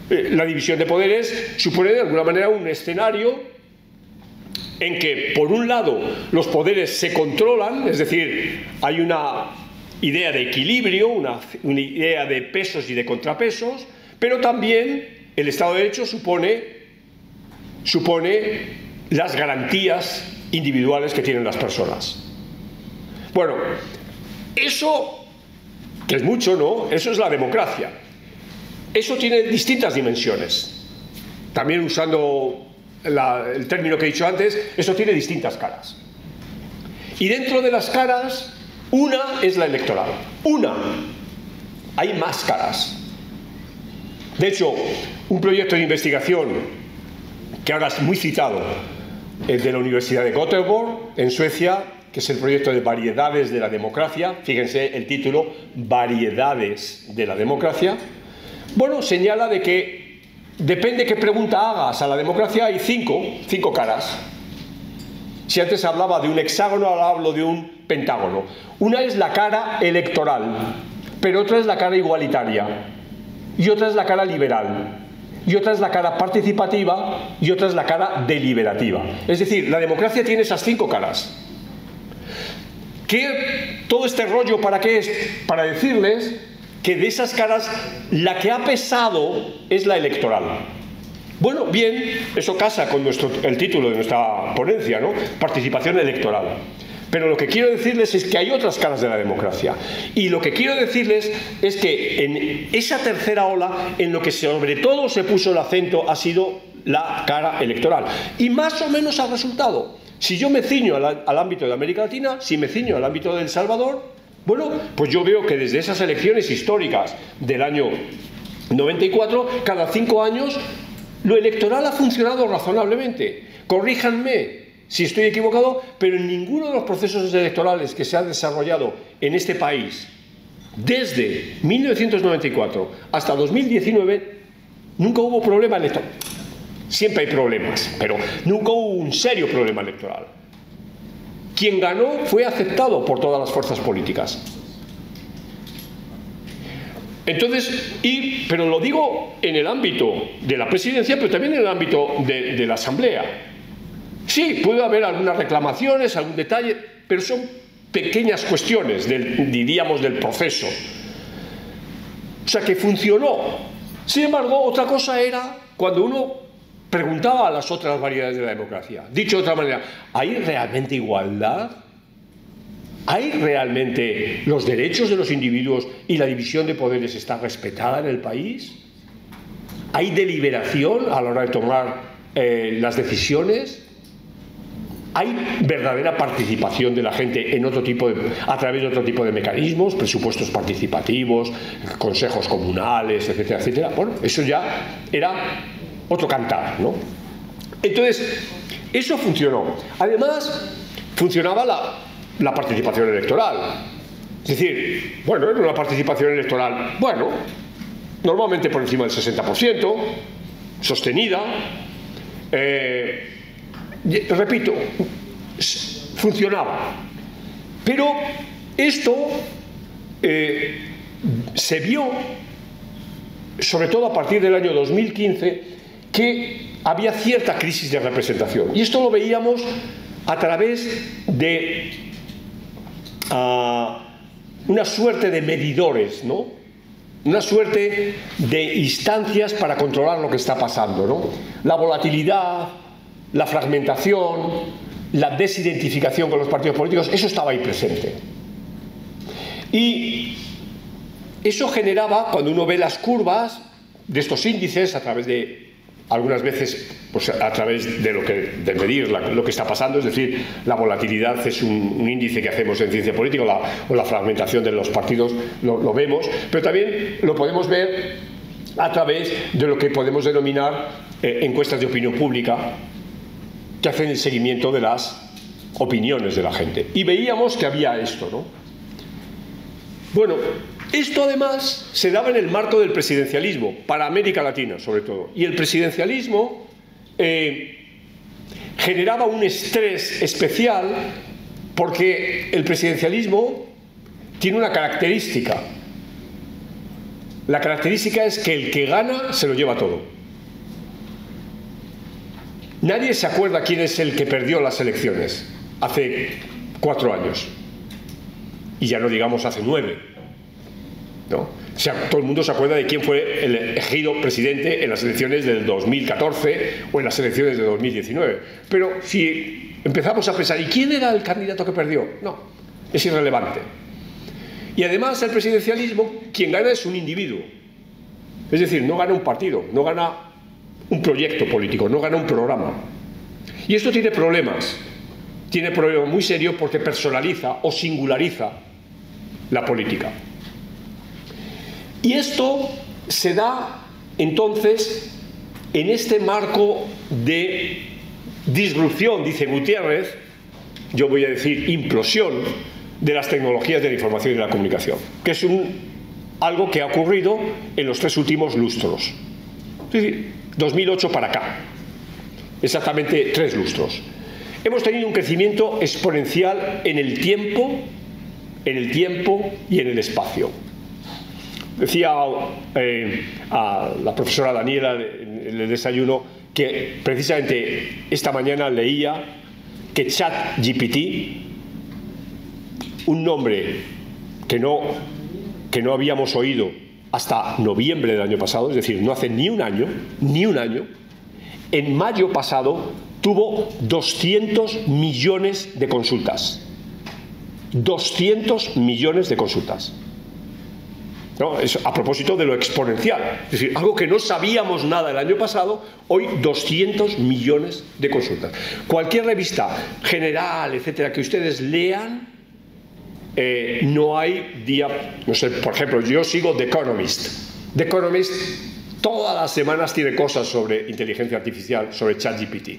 La división de poderes supone de alguna manera un escenario en que, por un lado, los poderes se controlan, es decir, hay una idea de equilibrio, una idea de pesos y de contrapesos, pero también el Estado de Derecho supone las garantías individuales que tienen las personas. Bueno, eso, que es mucho, ¿no? Eso es la democracia. Eso tiene distintas dimensiones. También usando el término que he dicho antes, esto tiene distintas caras. Y dentro de las caras, una es la electoral. Hay más caras. De hecho, un proyecto de investigación que ahora es muy citado, el de la Universidad de Göteborg, en Suecia, que es el proyecto de variedades de la democracia. Fíjense el título, variedades de la democracia. Bueno, señala de que depende qué pregunta hagas a la democracia, hay cinco caras. Si antes hablaba de un hexágono, ahora hablo de un pentágono. Una es la cara electoral, pero otra es la cara igualitaria, y otra es la cara liberal, y otra es la cara participativa, y otra es la cara deliberativa. Es decir, la democracia tiene esas 5 caras. ¿Todo este rollo para qué es? Para decirles que de esas caras la que ha pesado es la electoral. Bueno, bien, eso casa con el título de nuestra ponencia, ¿no? Participación electoral. Pero lo que quiero decirles es que hay otras caras de la democracia. Y lo que quiero decirles es que en esa tercera ola, en lo que sobre todo se puso el acento ha sido la cara electoral. Y más o menos ha resultado. Si yo me ciño al ámbito de América Latina, si me ciño al ámbito de El Salvador, bueno, pues yo veo que desde esas elecciones históricas del año 94, cada 5 años, lo electoral ha funcionado razonablemente. Corríjanme si estoy equivocado, pero en ninguno de los procesos electorales que se han desarrollado en este país, desde 1994 hasta 2019, nunca hubo problema electoral. Siempre hay problemas, pero nunca hubo un serio problema electoral. Quien ganó fue aceptado por todas las fuerzas políticas. Entonces, pero lo digo en el ámbito de la presidencia, pero también en el ámbito de la asamblea. Sí, puede haber algunas reclamaciones, algún detalle, pero son pequeñas cuestiones, diríamos, del proceso. O sea, que funcionó. Sin embargo, otra cosa era cuando uno preguntaba a las otras variedades de la democracia. Dicho de otra manera, ¿hay realmente igualdad? ¿Hay realmente los derechos de los individuos y la división de poderes está respetada en el país? ¿Hay deliberación a la hora de tomar las decisiones? ¿Hay verdadera participación de la gente a través de otro tipo de mecanismos, presupuestos participativos, consejos comunales, etcétera, etcétera? Bueno, eso ya era otro cantar, ¿no? Entonces, eso funcionó. Además, funcionaba la participación electoral. Es decir, bueno, era una participación electoral, bueno, normalmente por encima del 60%, sostenida. Repito, funcionaba. Pero esto se vio, sobre todo a partir del año 2015, que había cierta crisis de representación. Y esto lo veíamos a través de una suerte de medidores, ¿no? Una suerte de instancias para controlar lo que está pasando, ¿no? La volatilidad, la fragmentación, la desidentificación con los partidos políticos, eso estaba ahí presente. Y eso generaba, cuando uno ve las curvas de estos índices, a través de, algunas veces, pues a través de medir lo que está pasando, es decir, la volatilidad es un índice que hacemos en ciencia política, o la fragmentación de los partidos, lo vemos, pero también lo podemos ver a través de lo que podemos denominar encuestas de opinión pública, que hacen el seguimiento de las opiniones de la gente. Y veíamos que había esto, ¿no? Bueno, esto además se daba en el marco del presidencialismo, para América Latina sobre todo. Y el presidencialismo generaba un estrés especial porque el presidencialismo tiene una característica. La característica es que el que gana se lo lleva todo. Nadie se acuerda quién es el que perdió las elecciones hace 4 años. Y ya no digamos hace 9. ¿No? O sea, todo el mundo se acuerda de quién fue el elegido presidente en las elecciones del 2014 o en las elecciones de 2019. Pero si empezamos a pensar, ¿y quién era el candidato que perdió? No, es irrelevante. Y además el presidencialismo, quien gana es un individuo. Es decir, no gana un partido, no gana un proyecto político, no gana un programa. Y esto tiene problemas. Tiene problemas muy serios porque personaliza o singulariza la política. Y esto se da entonces en este marco de disrupción, dice Gutiérrez, yo voy a decir implosión, de las tecnologías de la información y de la comunicación, que es algo que ha ocurrido en los 3 últimos lustros. Es decir, 2008 para acá, exactamente 3 lustros. Hemos tenido un crecimiento exponencial en el tiempo y en el espacio. Decía a la profesora Daniela en el desayuno que precisamente esta mañana leía que ChatGPT, un nombre que no habíamos oído hasta noviembre del año pasado, es decir, no hace ni un año, en mayo pasado tuvo 200 millones de consultas. 200 millones de consultas. ¿No? Es a propósito de lo exponencial. Es decir, algo que no sabíamos nada el año pasado, hoy 200 millones de consultas. Cualquier revista general, etcétera, que ustedes lean, no hay día, no sé, por ejemplo, yo sigo The Economist. The Economist todas las semanas tiene cosas sobre inteligencia artificial, sobre ChatGPT.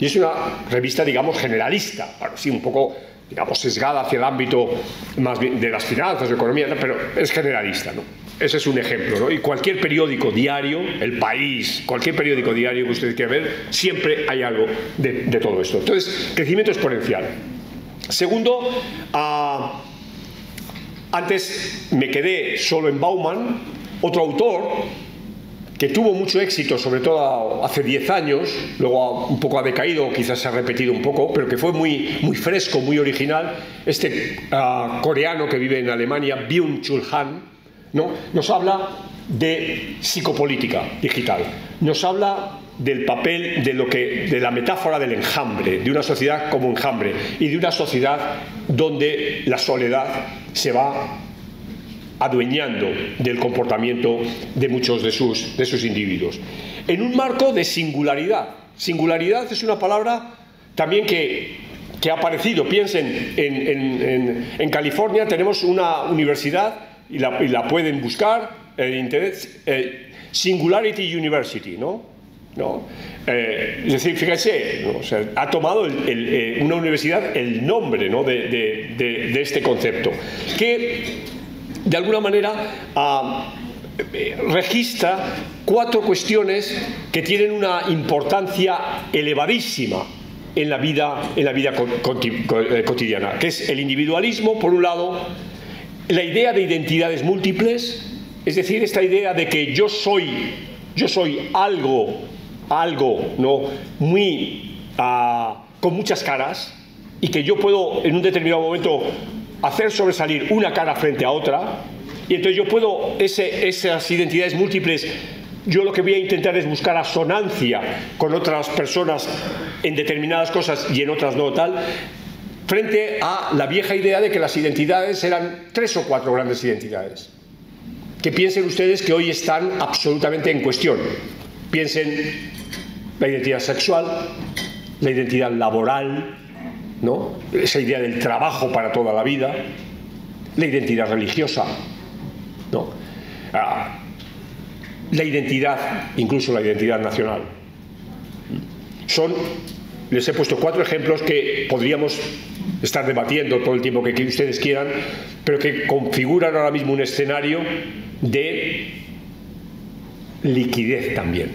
Y es una revista, digamos, generalista, bueno, sí, un poco, digamos, sesgada hacia el ámbito más bien de las finanzas, de economía, pero es generalista, ¿no? Ese es un ejemplo, ¿no? Y cualquier periódico diario, El País, cualquier periódico diario que ustedes quieran ver, siempre hay algo de todo esto. Entonces, crecimiento exponencial. Segundo, antes me quedé solo en Bauman, otro autor que tuvo mucho éxito, sobre todo hace 10 años, luego un poco ha decaído, quizás se ha repetido un poco, pero que fue muy, muy fresco, muy original, coreano que vive en Alemania, Byung-Chul Han, ¿no? Nos habla de psicopolítica digital, nos habla del papel de la metáfora del enjambre, de una sociedad como enjambre y de una sociedad donde la soledad se va adueñando del comportamiento de muchos de sus individuos. En un marco de singularidad. Singularidad es una palabra también que ha aparecido. Piensen, en California tenemos una universidad, y la pueden buscar en internet, Singularity University, ¿no? Es decir, fíjense, ¿no? O sea, ha tomado una universidad el nombre, ¿no? de este concepto, que de alguna manera registra 4 cuestiones que tienen una importancia elevadísima en la vida cotidiana, que es el individualismo, por un lado, la idea de identidades múltiples, es decir, esta idea de que yo soy algo, ¿no? Muy con muchas caras, y que yo puedo en un determinado momento hacer sobresalir una cara frente a otra, y entonces yo puedo esas identidades múltiples yo lo que voy a intentar es buscar asonancia con otras personas en determinadas cosas y en otras no tal, frente a la vieja idea de que las identidades eran 3 o 4 grandes identidades. Que piensen ustedes que hoy están absolutamente en cuestión. Piensen la identidad sexual, la identidad laboral, ¿no? Esa idea del trabajo para toda la vida, la identidad religiosa, ¿no? La identidad, incluso la identidad nacional. Les he puesto 4 ejemplos que podríamos estar debatiendo todo el tiempo que ustedes quieran, pero que configuran ahora mismo un escenario de liquidez también.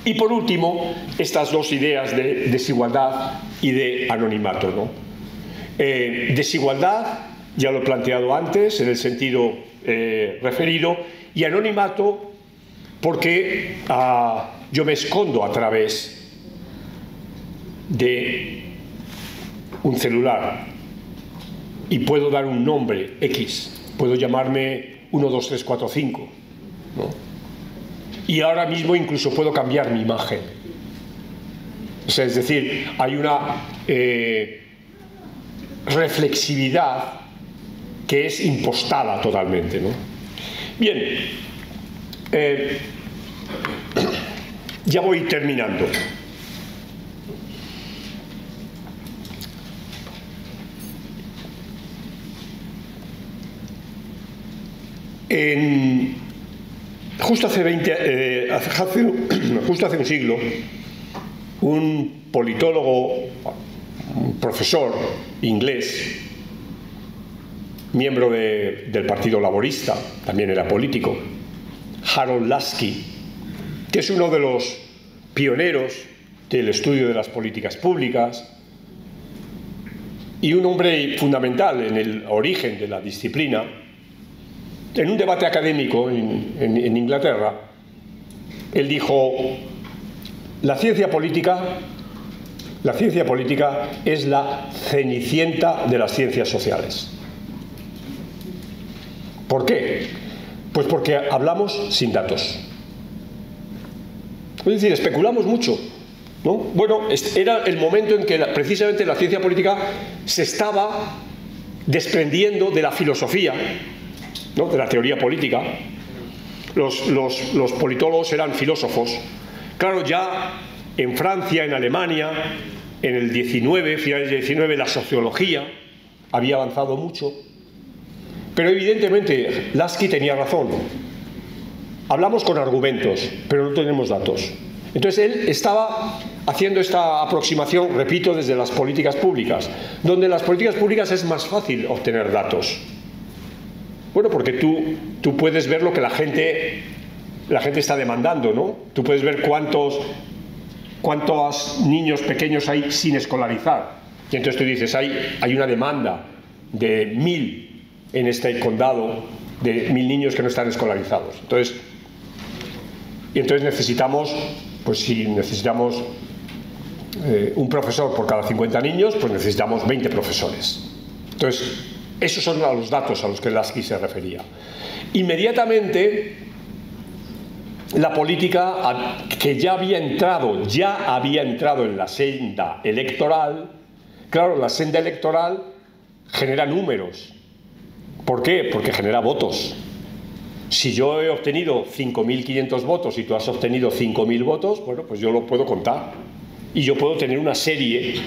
Y por último, estas 2 ideas de desigualdad y de anonimato, ¿no? Desigualdad, ya lo he planteado antes, en el sentido referido, y anonimato porque yo me escondo a través de un celular y puedo dar un nombre X, puedo llamarme 1, 2, 3, 4, 5, ¿no? Y ahora mismo incluso puedo cambiar mi imagen. O sea, es decir, hay una reflexividad que es impostada totalmente, ¿no? Bien, ya voy terminando. Justo hace un siglo, un politólogo, un profesor inglés, miembro del Partido Laborista, también era político, Harold Laski, que es uno de los pioneros del estudio de las políticas públicas y un hombre fundamental en el origen de la disciplina, en un debate académico en Inglaterra, él dijo: la ciencia política es la cenicienta de las ciencias sociales. ¿Por qué? Pues porque hablamos sin datos. Es decir, especulamos mucho, ¿no? Bueno, era el momento en que precisamente la ciencia política se estaba desprendiendo de la filosofía, ¿no? De la teoría política. Los politólogos eran filósofos. Claro, ya en Francia, en Alemania, en el 19, finales del 19, la sociología había avanzado mucho. Pero evidentemente Laski tenía razón. Hablamos con argumentos, pero no tenemos datos. Entonces él estaba haciendo esta aproximación, repito, desde las políticas públicas, donde en las políticas públicas es más fácil obtener datos. Bueno, porque tú puedes ver lo que la gente está demandando, ¿no? Tú puedes ver cuántos niños pequeños hay sin escolarizar. Y entonces tú dices, hay una demanda de 1000 en este condado, de 1000 niños que no están escolarizados. Entonces necesitamos, pues si necesitamos un profesor por cada 50 niños, pues necesitamos 20 profesores. Entonces, esos son los datos a los que Laski se refería. Inmediatamente, la política, que ya había entrado en la senda electoral, claro, la senda electoral genera números. ¿Por qué? Porque genera votos. Si yo he obtenido 5.500 votos y tú has obtenido 5.000 votos, bueno, pues yo lo puedo contar. Y yo puedo tener una serie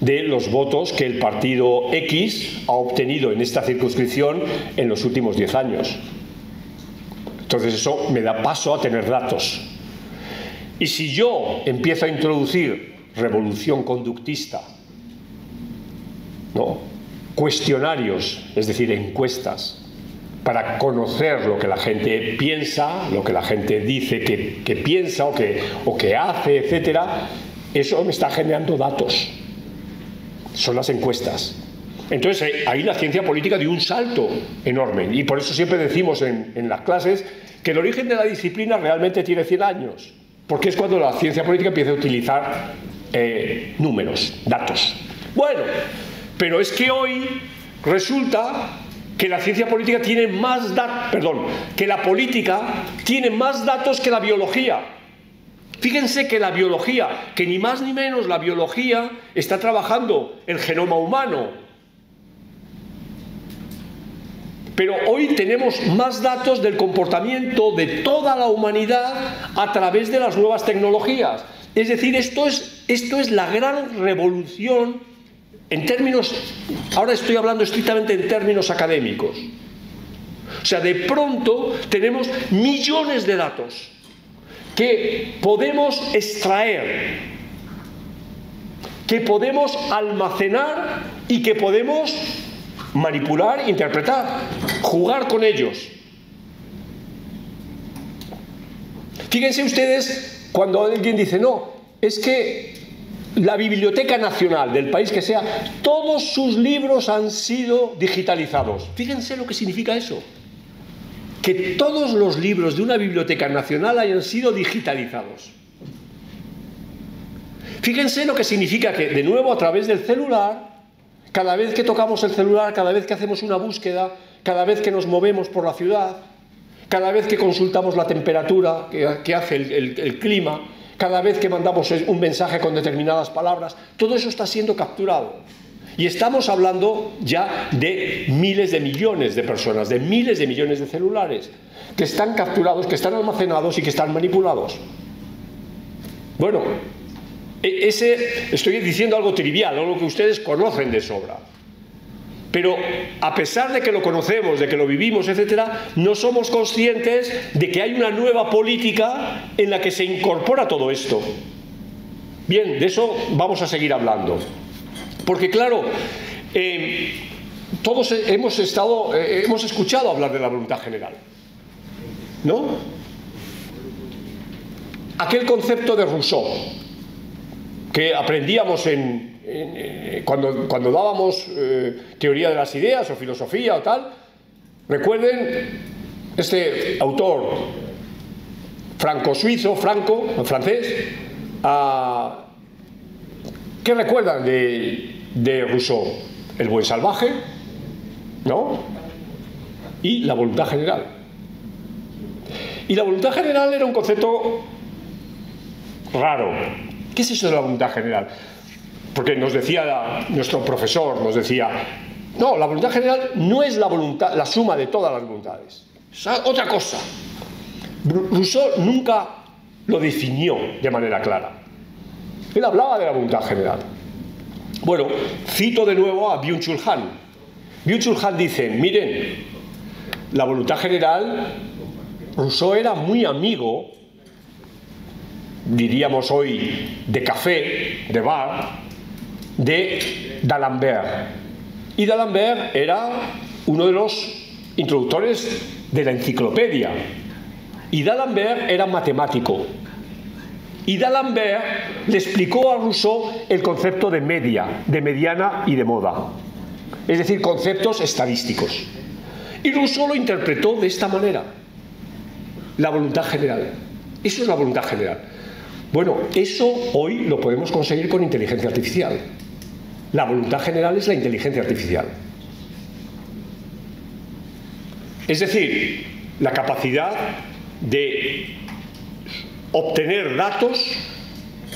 de los votos que el partido X ha obtenido en esta circunscripción en los últimos 10 años. Entonces eso me da paso a tener datos. Y si yo empiezo a introducir revolución conductista, ¿no? Cuestionarios, es decir, encuestas, para conocer lo que la gente piensa, lo que la gente dice que piensa o que hace, etcétera, eso me está generando datos. Son las encuestas. Entonces ahí la ciencia política dio un salto enorme, y por eso siempre decimos en las clases que el origen de la disciplina realmente tiene 100 años, porque es cuando la ciencia política empieza a utilizar números, datos. Bueno, pero es que hoy resulta que la ciencia política tiene más que la política tiene más datos que la biología. Fíjense que la biología, que ni más ni menos la biología está trabajando el genoma humano. Pero hoy tenemos más datos del comportamiento de toda la humanidad a través de las nuevas tecnologías. Es decir, esto es la gran revolución en términos, ahora estoy hablando estrictamente en términos académicos. O sea, de pronto tenemos millones de datos que podemos extraer, que podemos almacenar y que podemos manipular, interpretar, jugar con ellos. Fíjense ustedes cuando alguien dice, no, es que la Biblioteca Nacional del país que sea, todos sus libros han sido digitalizados. Fíjense lo que significa eso. Que todos los libros de una Biblioteca Nacional hayan sido digitalizados. Fíjense lo que significa que, de nuevo, a través del celular, cada vez que tocamos el celular, cada vez que hacemos una búsqueda, cada vez que nos movemos por la ciudad, cada vez que consultamos la temperatura que hace el clima, cada vez que mandamos un mensaje con determinadas palabras, todo eso está siendo capturado. Y estamos hablando ya de miles de millones de personas, de miles de millones de celulares, que están capturados, que están almacenados y que están manipulados. Bueno, estoy diciendo algo trivial, algo que ustedes conocen de sobra. Pero a pesar de que lo conocemos, de que lo vivimos, etcétera, no somos conscientes de que hay una nueva política en la que se incorpora todo esto. Bien, de eso vamos a seguir hablando. Porque claro, todos hemos escuchado hablar de la voluntad general, ¿no? Aquel concepto de Rousseau que aprendíamos cuando dábamos teoría de las ideas o filosofía o tal. Recuerden este autor francés, ¿qué recuerdan de Rousseau? El buen salvaje, ¿no? Y la voluntad general. Y la voluntad general era un concepto raro. ¿Qué es eso de la voluntad general? Porque nos decía nuestro profesor, no, la voluntad general no es la voluntad, la suma de todas las voluntades. Es otra cosa. Rousseau nunca lo definió de manera clara. Él hablaba de la voluntad general. Bueno, cito de nuevo a Byung-Chul Han. Byung-Chul Han dice, miren, la voluntad general, Rousseau era muy amigo, diríamos hoy, de café, de bar, de D'Alembert. Y D'Alembert era uno de los introductores de la enciclopedia. Y D'Alembert era matemático. Y D'Alembert le explicó a Rousseau el concepto de media, de mediana y de moda. Es decir, conceptos estadísticos. Y Rousseau lo interpretó de esta manera. La voluntad general. Eso es la voluntad general. Bueno, eso hoy lo podemos conseguir con inteligencia artificial. La voluntad general es la inteligencia artificial. Es decir, la capacidad de obtener datos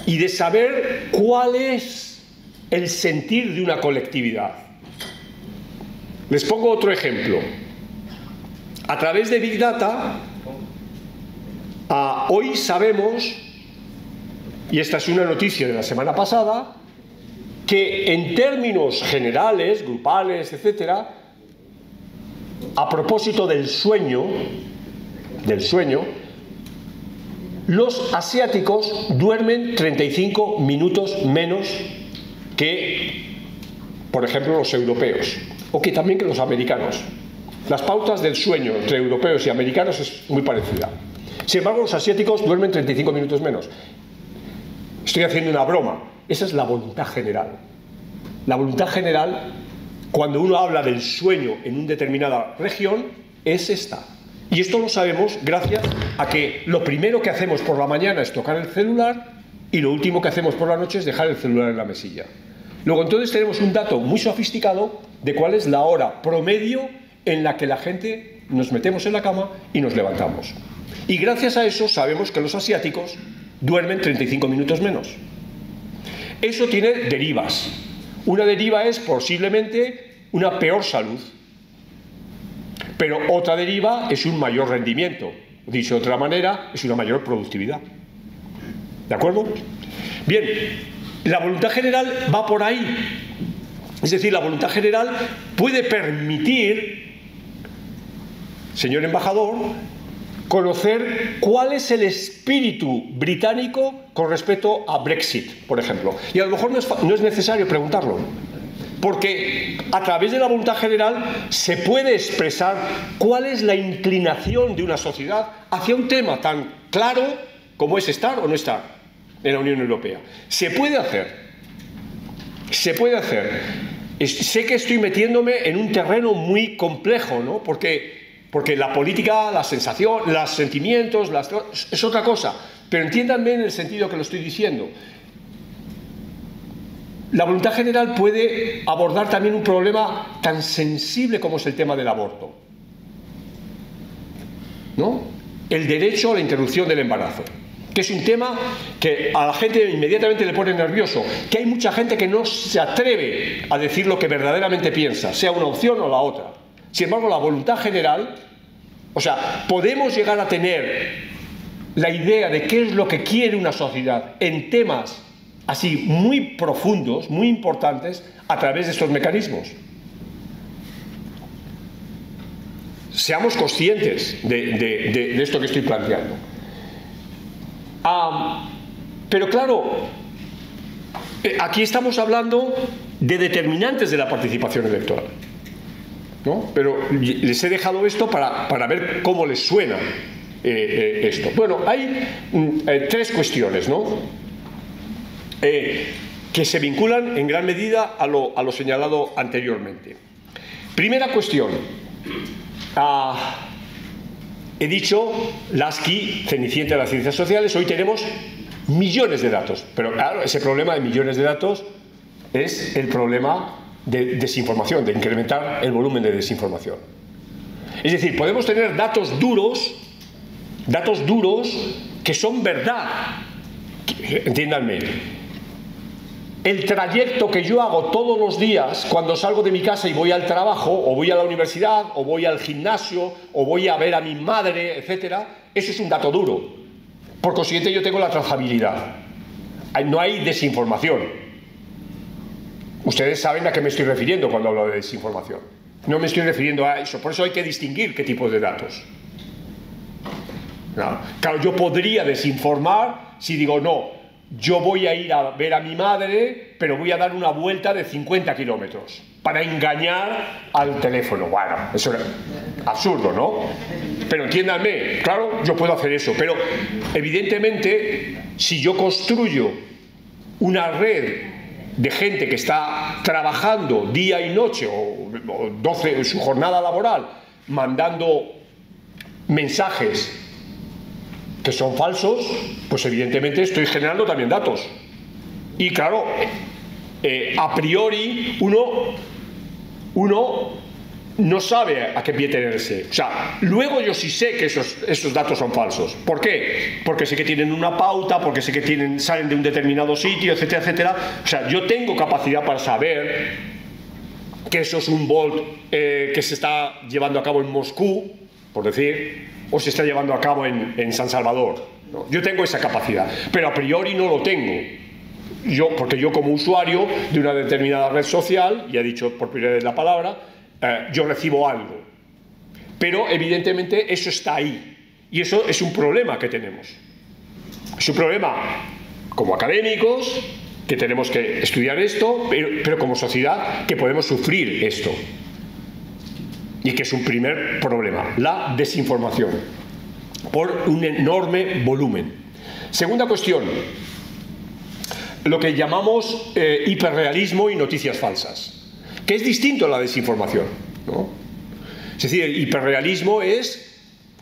y de saber cuál es el sentir de una colectividad. Les pongo otro ejemplo. A través de Big Data, hoy sabemos, y esta es una noticia de la semana pasada, que en términos generales, grupales, etcétera, a propósito del sueño, los asiáticos duermen 35 minutos menos que, por ejemplo, los europeos, o que también que los americanos. Las pautas del sueño entre europeos y americanos es muy parecida. Sin embargo, los asiáticos duermen 35 minutos menos. Estoy haciendo una broma. Esa es la voluntad general. La voluntad general, cuando uno habla del sueño en una determinada región, es esta. Y esto lo sabemos gracias a que lo primero que hacemos por la mañana es tocar el celular y lo último que hacemos por la noche es dejar el celular en la mesilla. Luego entonces tenemos un dato muy sofisticado de cuál es la hora promedio en la que la gente nos metemos en la cama y nos levantamos. Y gracias a eso sabemos que los asiáticos duermen 35 minutos menos. Eso tiene derivas. Una deriva es posiblemente una peor salud, pero otra deriva es un mayor rendimiento. Dicho de otra manera, es una mayor productividad. ¿De acuerdo? Bien, la voluntad general va por ahí. Es decir, la voluntad general puede permitir, señor embajador, conocer cuál es el espíritu británico con respecto a Brexit, por ejemplo. Y a lo mejor no es necesario preguntarlo, porque a través de la voluntad general se puede expresar cuál es la inclinación de una sociedad hacia un tema tan claro como es estar o no estar en la Unión Europea. Se puede hacer. Se puede hacer. Sé que estoy metiéndome en un terreno muy complejo, ¿no? Porque la política, la sensación, los sentimientos, es otra cosa. Pero entiéndanme en el sentido que lo estoy diciendo. La voluntad general puede abordar también un problema tan sensible como es el tema del aborto, ¿no? El derecho a la interrupción del embarazo, que es un tema que a la gente inmediatamente le pone nervioso, que hay mucha gente que no se atreve a decir lo que verdaderamente piensa, sea una opción o la otra. Sin embargo, la voluntad general, o sea, podemos llegar a tener la idea de qué es lo que quiere una sociedad en temas así muy profundos, muy importantes, a través de estos mecanismos. Seamos conscientes de esto que estoy planteando. Pero claro, aquí estamos hablando de determinantes de la participación electoral, ¿no? Pero les he dejado esto para ver cómo les suena esto. Bueno, hay tres cuestiones, ¿no? Que se vinculan en gran medida a lo señalado anteriormente. Primera cuestión. He dicho, Lasky, Cenicienta de las ciencias sociales, hoy tenemos millones de datos, pero claro, ese problema de millones de datos es el problema de desinformación, de incrementar el volumen de desinformación. Es decir, podemos tener datos duros que son verdad. Entiéndanme. El trayecto que yo hago todos los días cuando salgo de mi casa y voy al trabajo, o voy a la universidad, o voy al gimnasio, o voy a ver a mi madre, etcétera, eso es un dato duro. Por consiguiente, yo tengo la trazabilidad. No hay desinformación. Ustedes saben a qué me estoy refiriendo cuando hablo de desinformación. No me estoy refiriendo a eso. Por eso hay que distinguir qué tipo de datos. Claro, yo podría desinformar si digo no. Yo voy a ir a ver a mi madre, pero voy a dar una vuelta de 50 kilómetros para engañar al teléfono. Bueno, eso es absurdo, ¿no? Pero entiéndanme, claro, yo puedo hacer eso, pero evidentemente si yo construyo una red de gente que está trabajando día y noche o 12 en su jornada laboral, mandando mensajes que son falsos, pues evidentemente estoy generando también datos. Y claro, a priori uno no sabe a qué pie tenerse. O sea, luego yo sí sé que esos datos son falsos. ¿Por qué? Porque sé que tienen una pauta, porque sé que salen de un determinado sitio, etcétera, etcétera. O sea, yo tengo capacidad para saber que eso es un Volt que se está llevando a cabo en Moscú, por decir, o se está llevando a cabo en San Salvador, ¿no? Yo tengo esa capacidad, pero a priori no lo tengo. Porque yo como usuario de una determinada red social, ya he dicho por primera vez la palabra, yo recibo algo. Pero evidentemente eso está ahí. Y eso es un problema que tenemos. Es un problema como académicos, que tenemos que estudiar esto, pero como sociedad que podemos sufrir esto. Y que es un primer problema, la desinformación, por un enorme volumen. Segunda cuestión, lo que llamamos hiperrealismo y noticias falsas, que es distinto a la desinformación, ¿no? Es decir, el hiperrealismo es,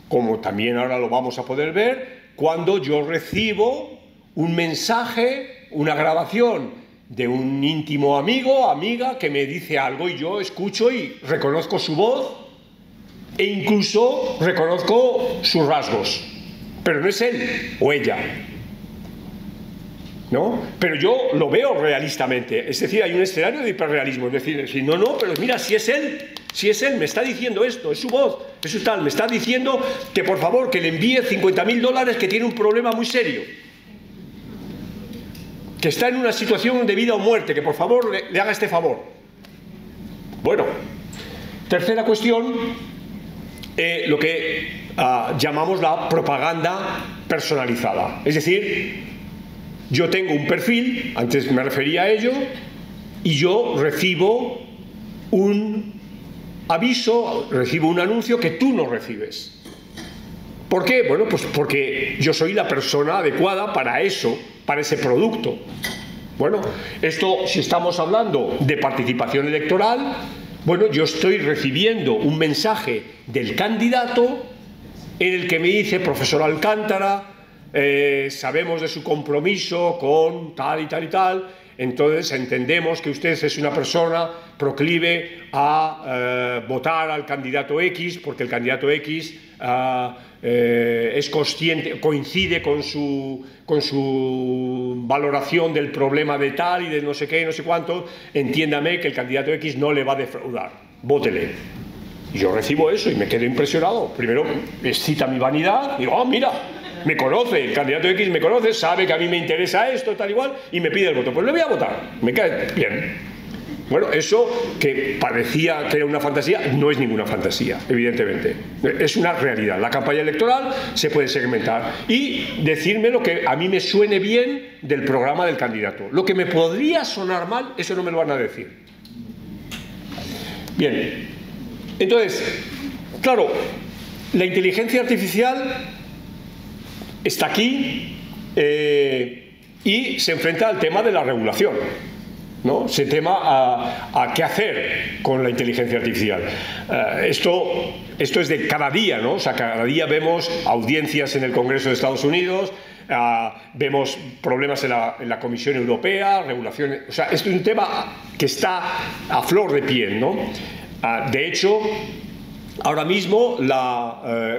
como también ahora lo vamos a poder ver, cuando yo recibo un mensaje, una grabación de un íntimo amigo, amiga, que me dice algo y yo escucho y reconozco su voz e incluso reconozco sus rasgos, pero no es él o ella, ¿no? Pero yo lo veo realistamente, es decir, hay un escenario de hiperrealismo, es decir, no, pero mira, si es él, me está diciendo esto, es su voz, es su tal, me está diciendo que por favor que le envíe $50.000, que tiene un problema muy serio, que está en una situación de vida o muerte, que por favor le haga este favor. Bueno, tercera cuestión, lo que llamamos la propaganda personalizada. Es decir, yo tengo un perfil, antes me refería a ello, y yo recibo un aviso, recibo un anuncio que tú no recibes. ¿Por qué? Bueno, pues porque yo soy la persona adecuada para eso, para ese producto. Bueno, esto, si estamos hablando de participación electoral, bueno, yo estoy recibiendo un mensaje del candidato en el que me dice: profesor Alcántara, sabemos de su compromiso con tal y tal y tal, entonces entendemos que usted es una persona proclive a votar al candidato X, porque el candidato X es consciente, coincide con su valoración del problema de tal y de no sé qué, no sé cuánto. Entiéndame que el candidato X no le va a defraudar, vótele. Y yo recibo eso y me quedo impresionado. Primero excita mi vanidad, digo: mira, me conoce, el candidato X me conoce, sabe que a mí me interesa esto, tal igual, y me pide el voto. Pues le voy a votar, me cae bien. Bueno, eso que parecía que era una fantasía, no es ninguna fantasía, evidentemente. Es una realidad. La campaña electoral se puede segmentar y decirme lo que a mí me suene bien del programa del candidato. Lo que me podría sonar mal, eso no me lo van a decir. Bien, entonces, claro, la inteligencia artificial está aquí y se enfrenta al tema de la regulación, ¿no? Ese tema a qué hacer con la inteligencia artificial. Esto es de cada día, ¿no? O sea, cada día vemos audiencias en el Congreso de Estados Unidos, vemos problemas en la Comisión Europea, regulaciones. O sea, esto es un tema que está a flor de piel, ¿no? De hecho, ahora mismo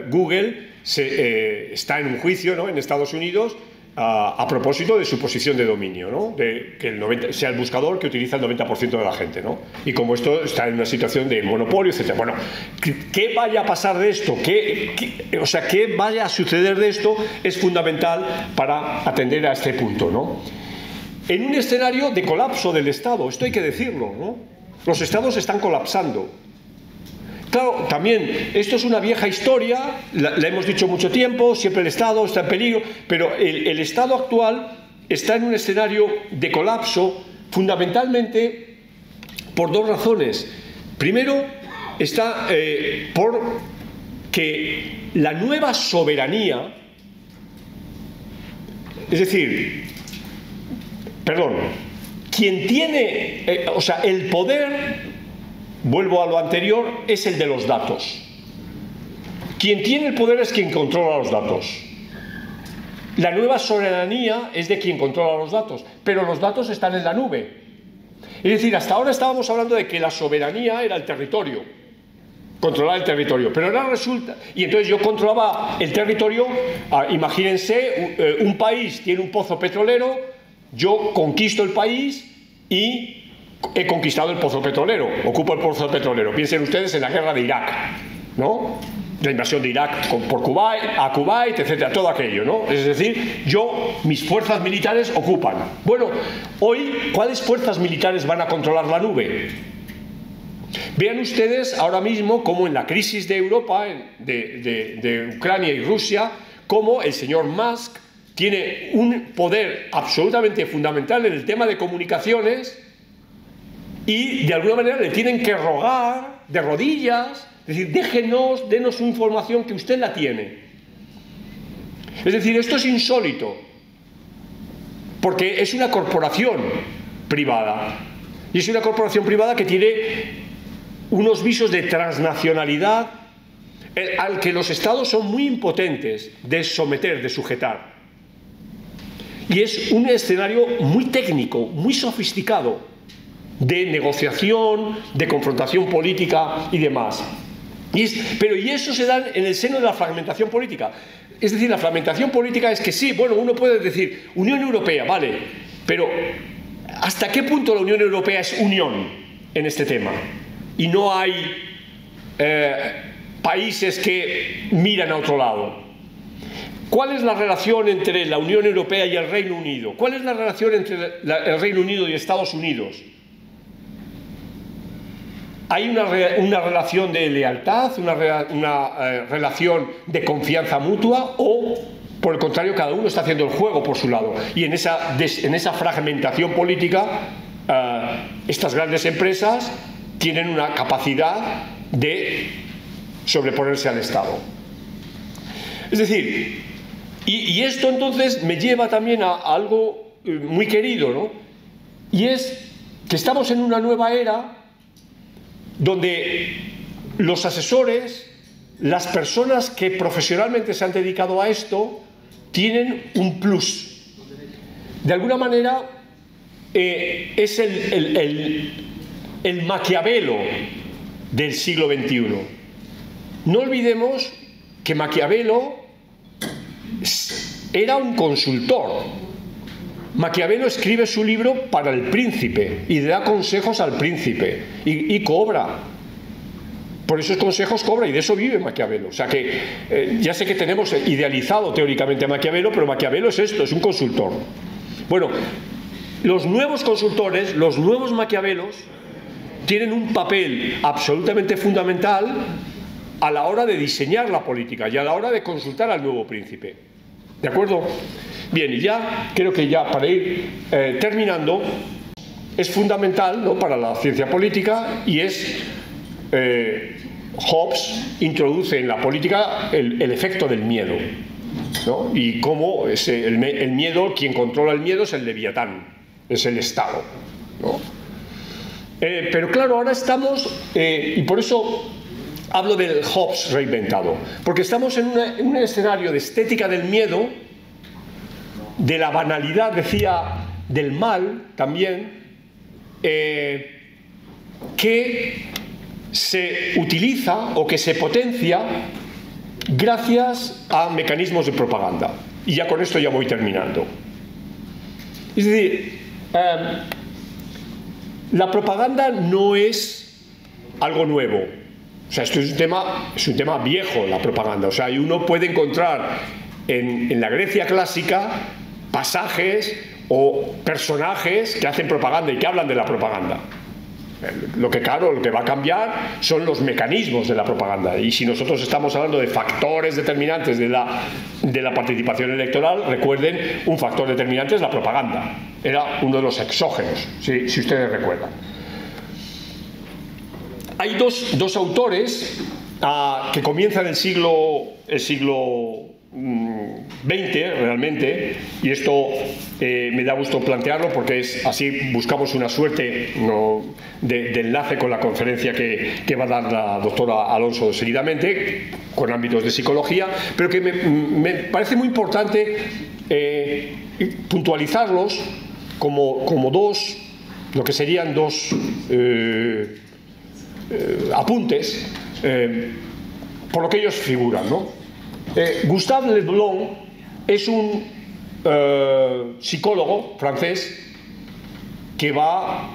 Google está en un juicio, ¿no?, en Estados Unidos, a propósito de su posición de dominio, ¿no? De que sea el buscador que utiliza el 90% de la gente, ¿no? Y como esto está en una situación de monopolio, etc. Bueno, ¿qué vaya a pasar de esto? O sea, ¿qué vaya a suceder de esto? Es fundamental para atender a este punto, ¿no? En un escenario de colapso del Estado, esto hay que decirlo, ¿no? Los Estados están colapsando. Claro, también, esto es una vieja historia, la hemos dicho mucho tiempo, siempre el Estado está en peligro, pero el Estado actual está en un escenario de colapso fundamentalmente por dos razones. Primero, está por que la nueva soberanía, es decir, quien tiene, o sea, el poder, vuelvo a lo anterior, es el de los datos. Quien tiene el poder es quien controla los datos. La nueva soberanía es de quien controla los datos, pero los datos están en la nube. Es decir, hasta ahora estábamos hablando de que la soberanía era el territorio, controlar el territorio, pero ahora resulta, y entonces yo controlaba el territorio. Imagínense, un país tiene un pozo petrolero, yo conquisto el país y he conquistado el pozo petrolero, ocupo el pozo petrolero. Piensen ustedes en la guerra de Irak, ¿no? La invasión de Irak por Kuwait, etcétera, todo aquello, ¿no? Es decir, mis fuerzas militares ocupan. Bueno, hoy, ¿cuáles fuerzas militares van a controlar la nube? Vean ustedes ahora mismo cómo en la crisis de Europa, de Ucrania y Rusia, cómo el señor Musk tiene un poder absolutamente fundamental en el tema de comunicaciones. Y de alguna manera le tienen que rogar de rodillas, es decir, denos su información, que usted la tiene. Es decir, esto es insólito, porque es una corporación privada. Y es una corporación privada que tiene unos visos de transnacionalidad al que los estados son muy impotentes de someter, de sujetar. Y es un escenario muy técnico, muy sofisticado, de negociación, de confrontación política y demás. Y eso se da en el seno de la fragmentación política. Es decir, la fragmentación política es que sí, bueno, uno puede decir Unión Europea, vale, pero ¿hasta qué punto la Unión Europea es unión en este tema? Y no hay países que miran a otro lado. ¿Cuál es la relación entre la Unión Europea y el Reino Unido? ¿Cuál es la relación entre el Reino Unido y Estados Unidos? ¿Hay una relación de lealtad, una relación de confianza mutua o, por el contrario, cada uno está haciendo el juego por su lado? Y en esa fragmentación política, estas grandes empresas tienen una capacidad de sobreponerse al Estado. Es decir, y esto entonces me lleva también a algo muy querido, ¿no? Y es que estamos en una nueva era donde los asesores, las personas que profesionalmente se han dedicado a esto, tienen un plus. De alguna manera, es el Maquiavelo del siglo XXI. No olvidemos que Maquiavelo era un consultor. Maquiavelo escribe su libro para el príncipe y le da consejos al príncipe y cobra. Por esos consejos cobra y de eso vive Maquiavelo. O sea que ya sé que tenemos idealizado teóricamente a Maquiavelo, pero Maquiavelo es esto, es un consultor. Bueno, los nuevos consultores, los nuevos Maquiavelos, tienen un papel absolutamente fundamental a la hora de diseñar la política y a la hora de consultar al nuevo príncipe. ¿De acuerdo? Bien, y ya creo que ya para ir terminando, es fundamental, ¿no?, para la ciencia política, y es Hobbes introduce en la política el efecto del miedo, ¿no? Y cómo el miedo, quien controla el miedo es el leviatán, es el Estado, ¿no? Pero claro, ahora estamos, y por eso hablo del Hobbes reinventado, porque estamos en un escenario de estética del miedo, de la banalidad, decía, del mal también, que se utiliza o que se potencia gracias a mecanismos de propaganda. Y ya con esto ya voy terminando. Es decir, la propaganda no es algo nuevo. O sea, esto es un tema viejo, la propaganda. O sea, y uno puede encontrar en la Grecia clásica pasajes o personajes que hacen propaganda y que hablan de la propaganda. Lo que va a cambiar son los mecanismos de la propaganda. Y si nosotros estamos hablando de factores determinantes de la participación electoral, recuerden, un factor determinante es la propaganda. Era uno de los exógenos, si ustedes recuerdan. Hay dos autores que comienzan el siglo XX realmente, y esto me da gusto plantearlo porque es así, buscamos una suerte de enlace con la conferencia que va a dar la doctora Alonso seguidamente, con ámbitos de psicología, pero que me parece muy importante puntualizarlos como dos, lo que serían dos apuntes por lo que ellos figuran, ¿no? Gustave Le Blanc es un psicólogo francés que va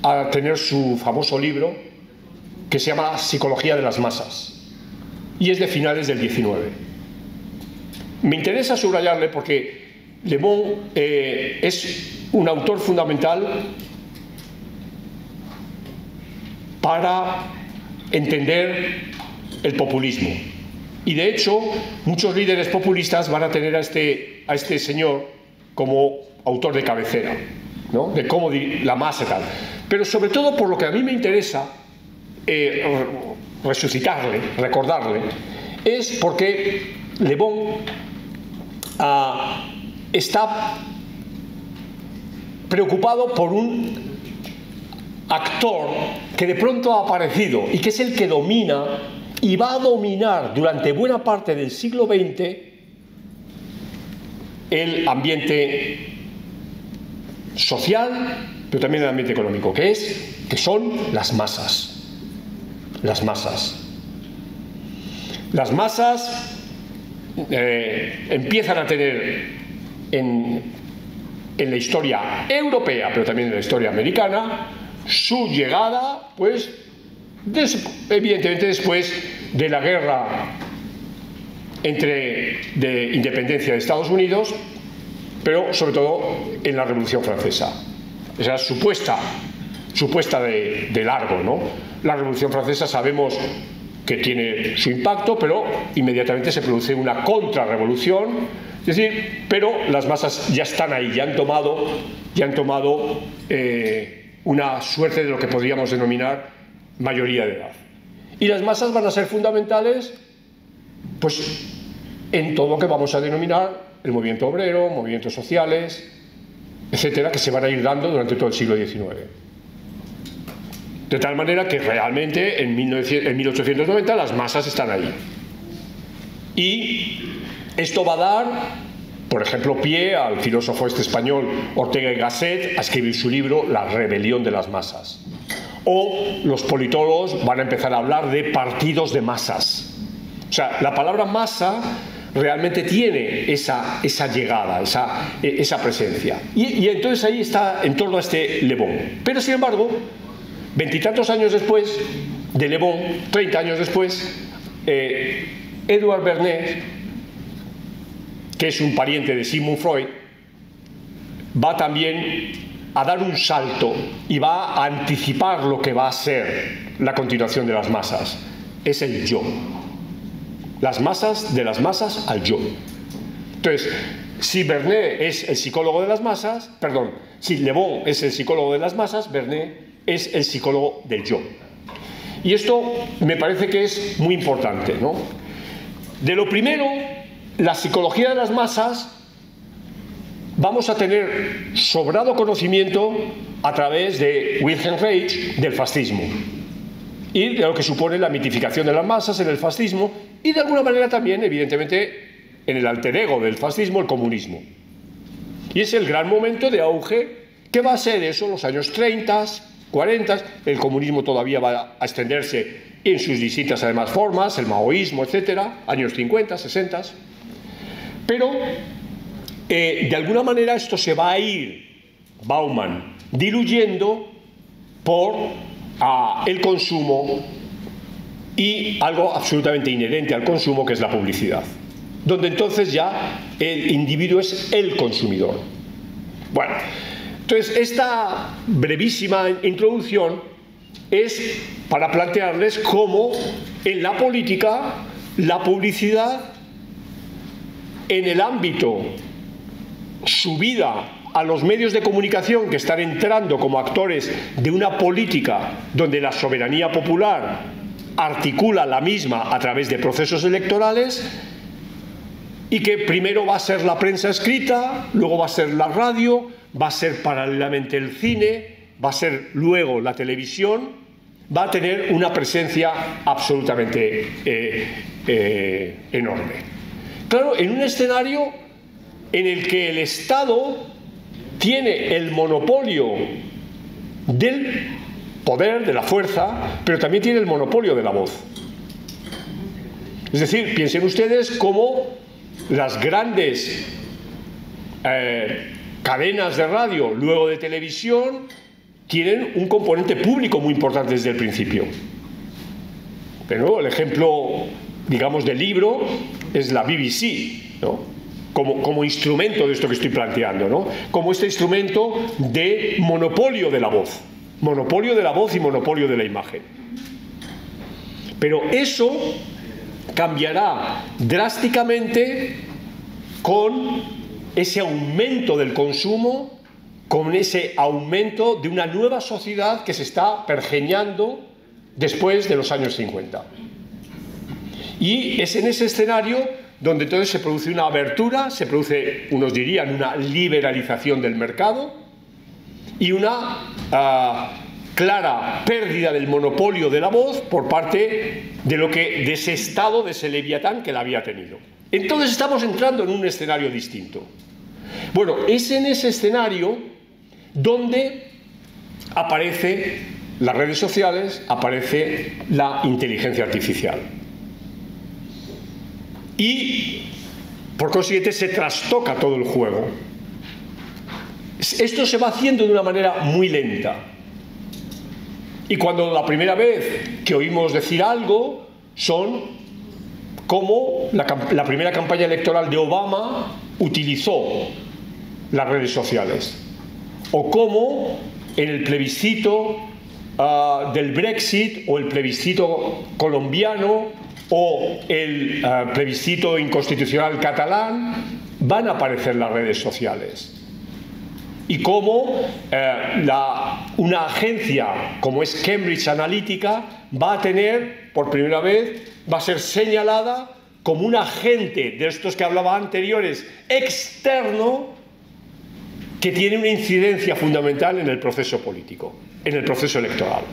a tener su famoso libro que se llama Psicología de las masas y es de finales del XIX. Me interesa subrayarle porque Le Blanc es un autor fundamental para entender el populismo. Y de hecho, muchos líderes populistas van a tener a este señor como autor de cabecera, ¿no?, de cómo la masa y tal. Pero sobre todo, por lo que a mí me interesa resucitarle, recordarle, es porque Le Bon está preocupado por un actor que de pronto ha aparecido y que es el que domina y va a dominar durante buena parte del siglo XX el ambiente social, pero también el ambiente económico, que son las masas. Las masas. Las masas empiezan a tener en la historia europea, pero también en la historia americana, su llegada, pues, evidentemente después de la guerra de independencia de Estados Unidos, pero sobre todo en la Revolución Francesa. Esa supuesta de largo, ¿no? La Revolución Francesa sabemos que tiene su impacto, pero inmediatamente se produce una contrarrevolución, es decir, pero las masas ya están ahí, ya han tomado una suerte de lo que podríamos denominar mayoría de edad. Y las masas van a ser fundamentales, pues, en todo lo que vamos a denominar el movimiento obrero, movimientos sociales, etcétera, que se van a ir dando durante todo el siglo XIX. De tal manera que realmente en 1890 las masas están ahí. Y esto va a dar, por ejemplo, pie al filósofo español Ortega y Gasset a escribir su libro La rebelión de las masas. O los politólogos van a empezar a hablar de partidos de masas. O sea, la palabra masa realmente tiene esa llegada, esa presencia. Y entonces ahí está en torno a este Le Bon. Pero sin embargo, veintitantos años después de Le Bon, 30 años después, Edouard Bernays, que es un pariente de Sigmund Freud, va también a dar un salto y va a anticipar lo que va a ser la continuación de las masas. Es el yo. Las masas, de las masas al yo. Entonces, si Bernays es el psicólogo de las masas, perdón, si Le Bon es el psicólogo de las masas, Bernays es el psicólogo del yo. Y esto me parece que es muy importante, ¿no? De lo primero, la psicología de las masas, vamos a tener sobrado conocimiento a través de Wilhelm Reich del fascismo y de lo que supone la mitificación de las masas en el fascismo y de alguna manera también, evidentemente, en el alter ego del fascismo, el comunismo. Y es el gran momento de auge que va a ser eso, los años 30, 40, el comunismo todavía va a extenderse en sus distintas además formas, el maoísmo, etcétera, años 50, 60. Pero de alguna manera esto se va a ir, Bauman, diluyendo por el consumo y algo absolutamente inherente al consumo, que es la publicidad, donde entonces ya el individuo es el consumidor. Bueno, entonces esta brevísima introducción es para plantearles cómo en la política la publicidad, en el ámbito subida a los medios de comunicación que están entrando como actores de una política donde la soberanía popular articula la misma a través de procesos electorales, y que primero va a ser la prensa escrita, luego va a ser la radio, va a ser paralelamente el cine, va a ser luego la televisión, va a tener una presencia absolutamente enorme. Claro, en un escenario en el que el Estado tiene el monopolio del poder, de la fuerza, pero también tiene el monopolio de la voz. Es decir, piensen ustedes cómo las grandes cadenas de radio, luego de televisión, tienen un componente público muy importante desde el principio. Pero el ejemplo, digamos, del libro es la BBC, ¿no? Como instrumento de esto que estoy planteando, ¿no? Como este instrumento de monopolio de la voz. Monopolio de la voz y monopolio de la imagen. Pero eso cambiará drásticamente con ese aumento del consumo, con ese aumento de una nueva sociedad que se está pergeñando después de los años 50. Y es en ese escenario donde entonces se produce una abertura, se produce, unos dirían, una liberalización del mercado y una clara pérdida del monopolio de la voz por parte de ese estado, de ese leviatán que la había tenido. Entonces estamos entrando en un escenario distinto. Bueno, es en ese escenario donde aparecen las redes sociales, aparece la inteligencia artificial. y por consiguiente se trastoca todo el juego. Esto se va haciendo de una manera muy lenta. Y cuando la primera vez que oímos decir algo son como la primera campaña electoral de Obama utilizó las redes sociales, o como en el plebiscito del Brexit, o el plebiscito colombiano, o el plebiscito inconstitucional catalán, van a aparecer las redes sociales. Y cómo una agencia como es Cambridge Analytica va a tener, por primera vez, va a ser señalada como un agente de estos que hablaba anteriores, externo, que tiene una incidencia fundamental en el proceso político, en el proceso electoral.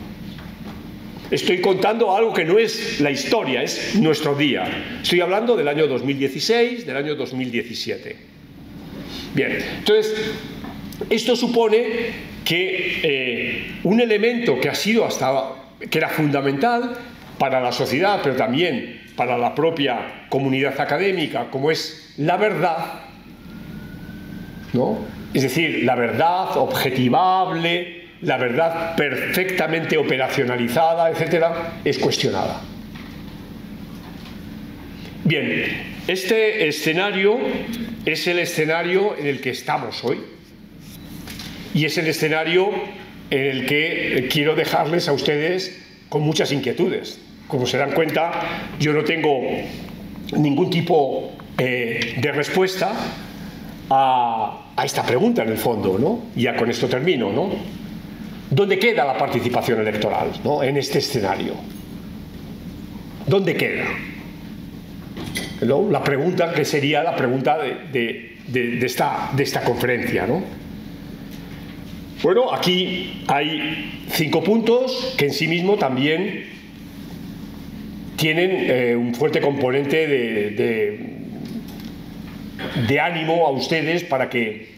Estoy contando algo que no es la historia, es nuestro día. Estoy hablando del año 2016, del año 2017. Bien, entonces, esto supone que un elemento que ha sido que era fundamental para la sociedad, pero también para la propia comunidad académica, como es la verdad, ¿no? Es decir, la verdad objetivable, la verdad perfectamente operacionalizada, etcétera, es cuestionada. Bien, este escenario es el escenario en el que estamos hoy. Y es el escenario en el que quiero dejarles a ustedes con muchas inquietudes. Como se dan cuenta, yo no tengo ningún tipo de respuesta a esta pregunta en el fondo, ¿no? Ya con esto termino, ¿no? ¿Dónde queda la participación electoral, ¿no? En este escenario? ¿Dónde queda? ¿No? La pregunta que sería la pregunta de esta conferencia, ¿no? Bueno, aquí hay 5 puntos que en sí mismo también tienen un fuerte componente de ánimo a ustedes para que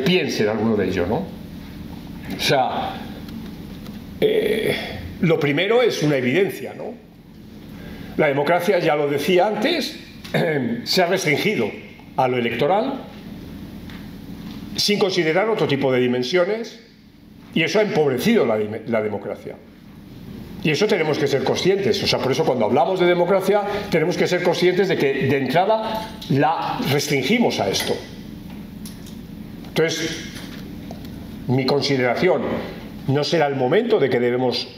piensen alguno de ellos, ¿no? O sea, lo primero es una evidencia, ¿no? La democracia, ya lo decía antes, se ha restringido a lo electoral, sin considerar otro tipo de dimensiones, y eso ha empobrecido la democracia. Y eso tenemos que ser conscientes. O sea, por eso cuando hablamos de democracia tenemos que ser conscientes de que de entrada la restringimos a esto. Entonces, mi consideración, no será el momento de que debemos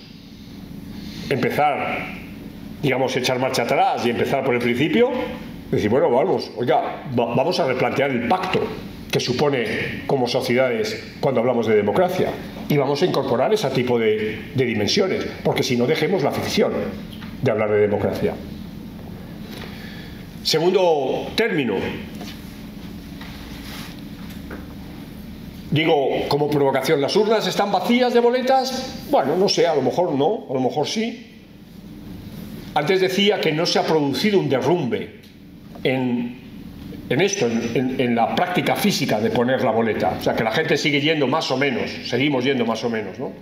empezar, digamos, echar marcha atrás y empezar por el principio, decir, bueno, vamos a replantear el pacto que supone como sociedades cuando hablamos de democracia, y vamos a incorporar ese tipo de dimensiones, porque si no, dejemos la ficción de hablar de democracia. Segundo término, digo, como provocación, ¿las urnas están vacías de boletas? Bueno, no sé, a lo mejor no, a lo mejor sí. Antes decía que no se ha producido un derrumbe en la práctica física de poner la boleta. O sea, que la gente sigue yendo más o menos, seguimos yendo más o menos, ¿no?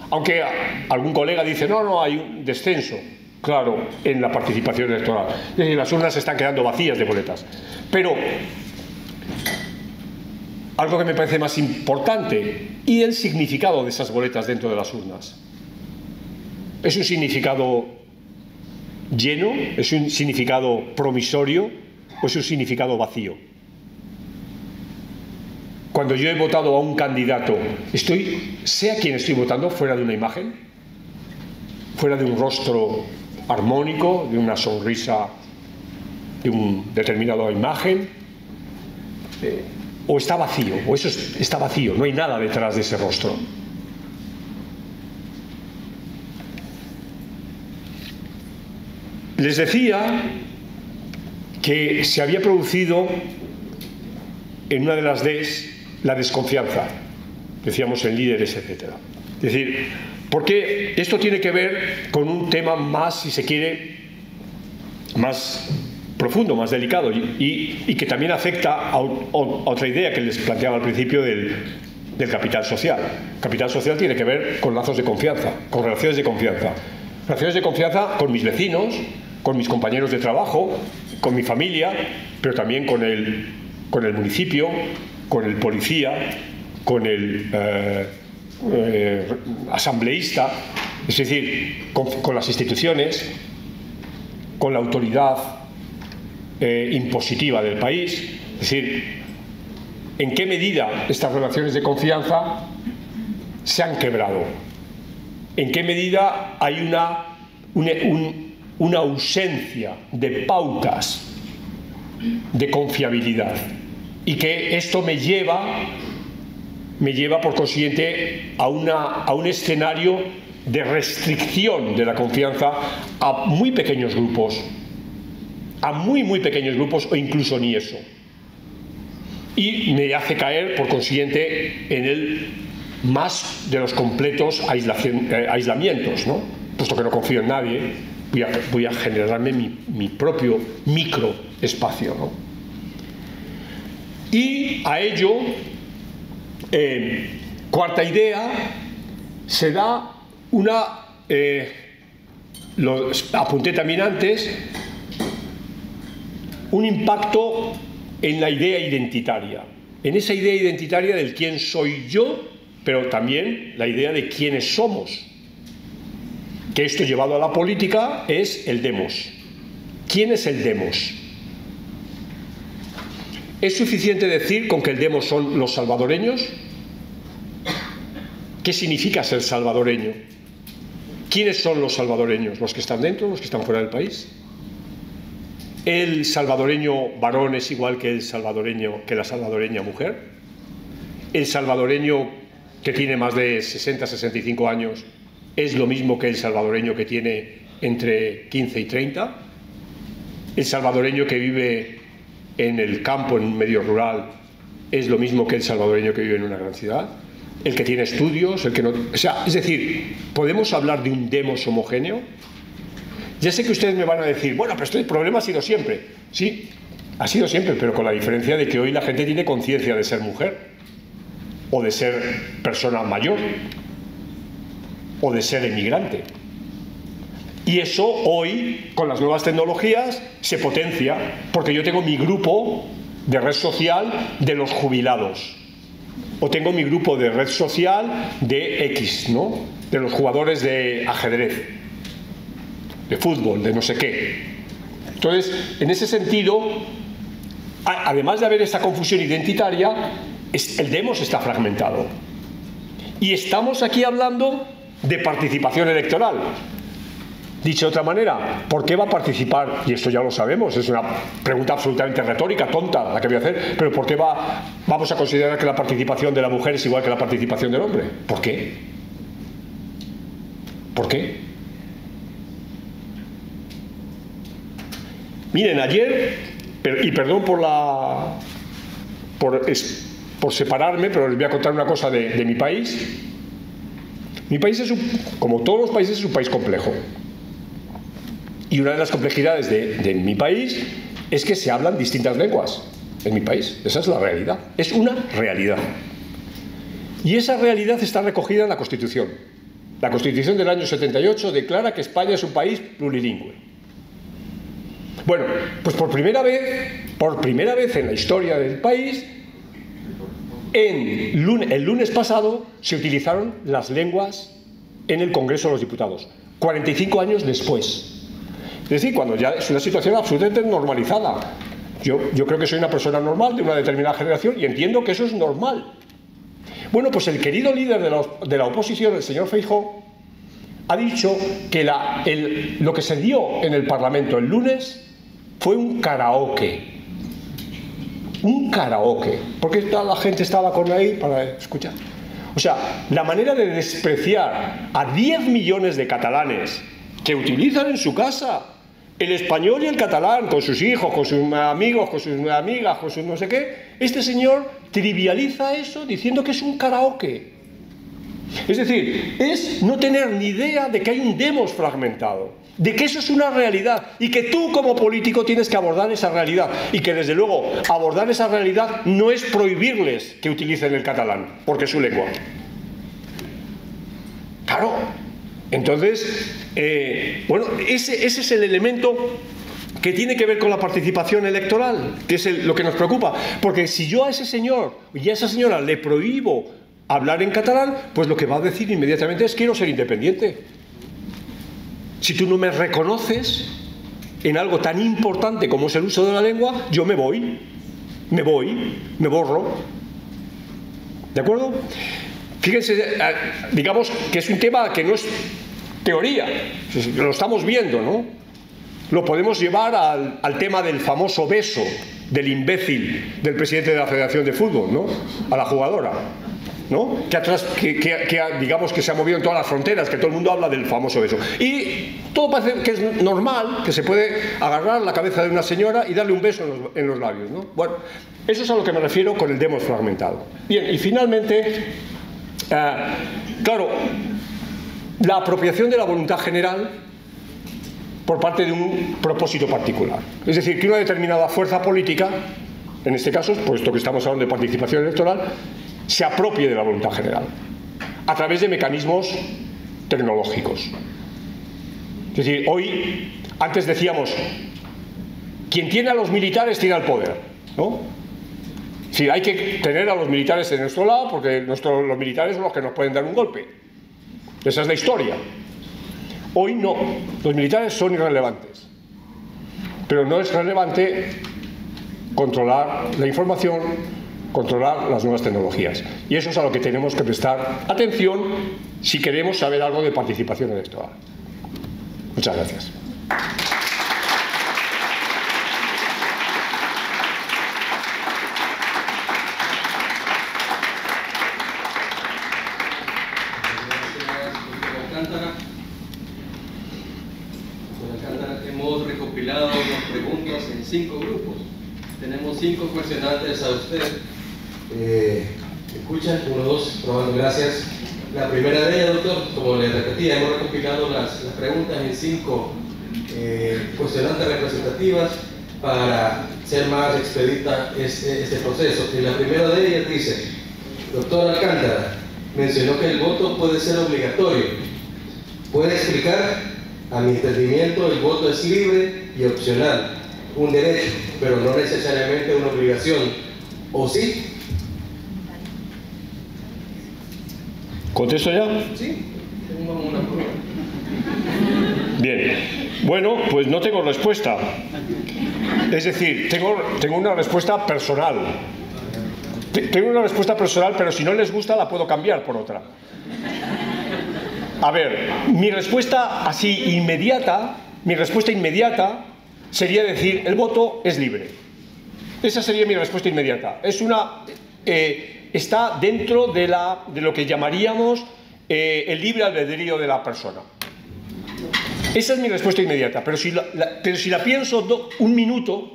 Aunque algún colega dice, no, hay un descenso, claro, en la participación electoral. Es decir, las urnas se están quedando vacías de boletas. Pero algo que me parece más importante, y el significado de esas boletas dentro de las urnas. ¿Es un significado lleno? ¿Es un significado promisorio? ¿O es un significado vacío? Cuando yo he votado a un candidato, sé a quién estoy votando fuera de una imagen, fuera de un rostro armónico, de una sonrisa, de una determinada imagen, o está vacío, o eso está vacío, no hay nada detrás de ese rostro. Les decía que se había producido en una de las Ds la desconfianza, decíamos en líderes, etc. Es decir, porque esto tiene que ver con un tema más, si se quiere, más profundo, más delicado, y que también afecta a otra idea que les planteaba al principio del capital social. Capital social tiene que ver con lazos de confianza, con relaciones de confianza. Relaciones de confianza con mis vecinos, con mis compañeros de trabajo, con mi familia, pero también con el municipio, con el policía, con el asambleísta, es decir, con las instituciones, con la autoridad impositiva del país. Es decir, ¿en qué medida estas relaciones de confianza se han quebrado? ¿En qué medida hay una ausencia de pautas de confiabilidad? Y que esto me lleva por consiguiente a un escenario de restricción de la confianza a muy pequeños grupos, a muy pequeños grupos, o incluso ni eso. Y me hace caer por consiguiente en el más de los completos aislamientos, ¿no? Puesto que no confío en nadie, voy a generarme mi propio microespacio, ¿no? Y a ello, cuarta idea, se da lo apunté también antes, un impacto en la idea identitaria, en esa idea identitaria del quién soy yo, pero también la idea de quiénes somos, que esto llevado a la política es el demos. ¿Quién es el demos? ¿Es suficiente decir con que el demos son los salvadoreños? ¿Qué significa ser salvadoreño? ¿Quiénes son los salvadoreños? ¿Los que están dentro, los que están fuera del país? ¿El salvadoreño varón es igual que la salvadoreña mujer? ¿El salvadoreño que tiene más de 60, 65 años es lo mismo que el salvadoreño que tiene entre 15 y 30? ¿El salvadoreño que vive en el campo, en un medio rural, es lo mismo que el salvadoreño que vive en una gran ciudad? ¿El que tiene estudios? ¿El que no? O sea, es decir, ¿podemos hablar de un demos homogéneo? Ya sé que ustedes me van a decir, bueno, pero el problema ha sido siempre. Sí, ha sido siempre, pero con la diferencia de que hoy la gente tiene conciencia de ser mujer, o de ser persona mayor, o de ser emigrante. Y eso hoy, con las nuevas tecnologías, se potencia, porque yo tengo mi grupo de red social de los jubilados, o tengo mi grupo de red social de X, ¿no? De los jugadores de ajedrez, de fútbol, de no sé qué. Entonces, en ese sentido, además de haber esta confusión identitaria, el demos está fragmentado. Y estamos aquí hablando de participación electoral. Dicho de otra manera, ¿por qué va a participar? Y esto ya lo sabemos, es una pregunta absolutamente retórica, tonta, la que voy a hacer, pero ¿por qué vamos a considerar que la participación de la mujer es igual que la participación del hombre? ¿Por qué? ¿Por qué? Miren, ayer, y perdón por separarme, pero les voy a contar una cosa de mi país. Mi país como todos los países, es un país complejo. Y una de las complejidades de mi país es que se hablan distintas lenguas en mi país. Esa es la realidad. Es una realidad. Y esa realidad está recogida en la Constitución. La Constitución del año 78 declara que España es un país plurilingüe. Bueno, pues por primera vez en la historia del país, el lunes pasado se utilizaron las lenguas en el Congreso de los Diputados, 45 años después. Es decir, cuando ya es una situación absolutamente normalizada. Yo creo que soy una persona normal de una determinada generación y entiendo que eso es normal. Bueno, pues el querido líder de la oposición, el señor Feijóo, ha dicho que lo que se dio en el Parlamento el lunes fue un karaoke. Un karaoke. Porque toda la gente estaba con ahí para escuchar. O sea, la manera de despreciar a 10 millones de catalanes que utilizan en su casa el español y el catalán, con sus hijos, con sus amigos, con sus amigas, con sus no sé qué, este señor trivializa eso diciendo que es un karaoke. Es decir, es no tener ni idea de que hay un demos fragmentado, de que eso es una realidad y que tú como político tienes que abordar esa realidad y que desde luego abordar esa realidad no es prohibirles que utilicen el catalán, porque es su lengua. Claro, Entonces, bueno, ese es el elemento que tiene que ver con la participación electoral, que es lo que nos preocupa. Porque si yo a ese señor y a esa señora le prohíbo hablar en catalán, pues lo que va a decir inmediatamente es: quiero ser independiente. Si tú no me reconoces en algo tan importante como es el uso de la lengua, yo me borro. ¿De acuerdo? Fíjense, digamos que es un tema que no es teoría, lo estamos viendo, ¿no? Lo podemos llevar al tema del famoso beso del imbécil del presidente de la Federación de Fútbol, ¿no? A la jugadora, ¿no? Digamos que se ha movido en todas las fronteras, que todo el mundo habla del famoso beso. Y todo parece que es normal, que se puede agarrar la cabeza de una señora y darle un beso en los labios, ¿no? Bueno, eso es a lo que me refiero con el demos fragmentado. Bien, y finalmente, claro, la apropiación de la voluntad general por parte de un propósito particular. Es decir, que una determinada fuerza política, en este caso, puesto que estamos hablando de participación electoral, se apropie de la voluntad general a través de mecanismos tecnológicos. Es decir, hoy, antes decíamos, quien tiene a los militares tiene al poder, ¿no? Sí, hay que tener a los militares de nuestro lado, porque los militares son los que nos pueden dar un golpe. Esa es la historia. Hoy no, los militares son irrelevantes, pero no es relevante controlar la información, controlar las nuevas tecnologías, y eso es a lo que tenemos que prestar atención si queremos saber algo de participación electoral. Muchas gracias. Hemos recopilado las preguntas en 5 grupos. Tenemos 5 cuestionantes a usted. ¿Escuchan? 1, 2, probando, gracias. La primera de ellas, doctor, como le repetía, hemos recopilado las preguntas en 5 cuestionantes representativas para ser más expedita este proceso. Y la primera de ellas dice: doctor Alcántara, mencionó que el voto puede ser obligatorio. ¿Puede explicar? A mi entendimiento, el voto es libre y opcional, un derecho, pero no necesariamente una obligación. ¿O sí? ¿Contesto ya? Sí, tengo una prueba. Bien, bueno, pues no tengo respuesta. Es decir, tengo una respuesta personal. Tengo una respuesta personal, pero si no les gusta la puedo cambiar por otra. A ver, mi respuesta inmediata sería decir: el voto es libre. Esa sería mi respuesta inmediata. Está dentro de lo que llamaríamos el libre albedrío de la persona. Esa es mi respuesta inmediata. Pero si la pienso un minuto,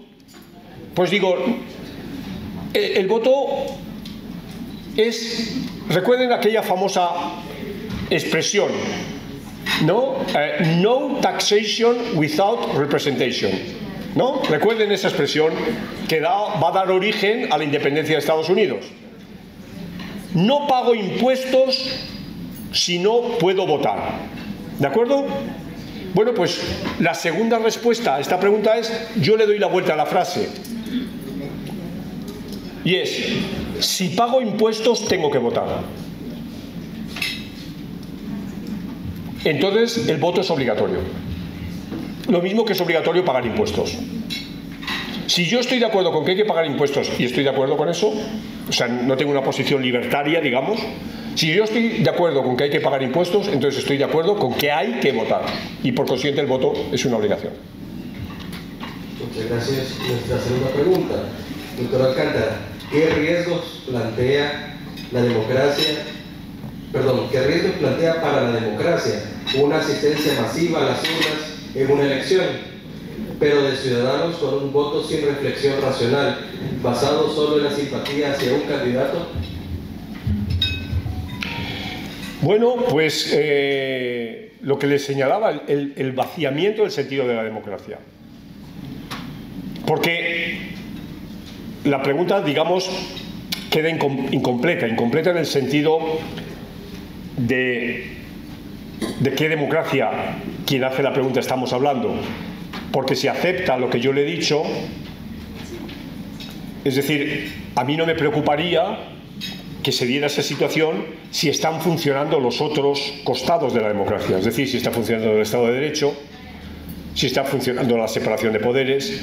pues digo, el voto es... Recuerden aquella famosa expresión, ¿no? No taxation without representation, ¿no? Recuerden esa expresión que va a dar origen a la independencia de Estados Unidos. No pago impuestos si no puedo votar. ¿De acuerdo? Bueno, pues la segunda respuesta a esta pregunta es: yo le doy la vuelta a la frase. Y es: si pago impuestos, tengo que votar. Entonces, el voto es obligatorio. Lo mismo que es obligatorio pagar impuestos. Si yo estoy de acuerdo con que hay que pagar impuestos, y estoy de acuerdo con eso, o sea, no tengo una posición libertaria, digamos, si yo estoy de acuerdo con que hay que pagar impuestos, entonces estoy de acuerdo con que hay que votar. Y por consiguiente el voto es una obligación. Muchas gracias. Nuestra segunda pregunta. Doctor Alcántara, ¿qué riesgos plantea la democracia? ¿Qué riesgos plantea para la democracia una asistencia masiva a las urnas en una elección, pero de ciudadanos con un voto sin reflexión racional, basado solo en la simpatía hacia un candidato? Bueno, pues lo que les señalaba, el vaciamiento del sentido de la democracia. Porque la pregunta, digamos, queda incompleta en el sentido de ¿De qué democracia, quien hace la pregunta, estamos hablando? Porque si acepta lo que yo le he dicho, es decir, a mí no me preocuparía que se diera esa situación si están funcionando los otros costados de la democracia, es decir, si está funcionando el Estado de Derecho, si está funcionando la separación de poderes,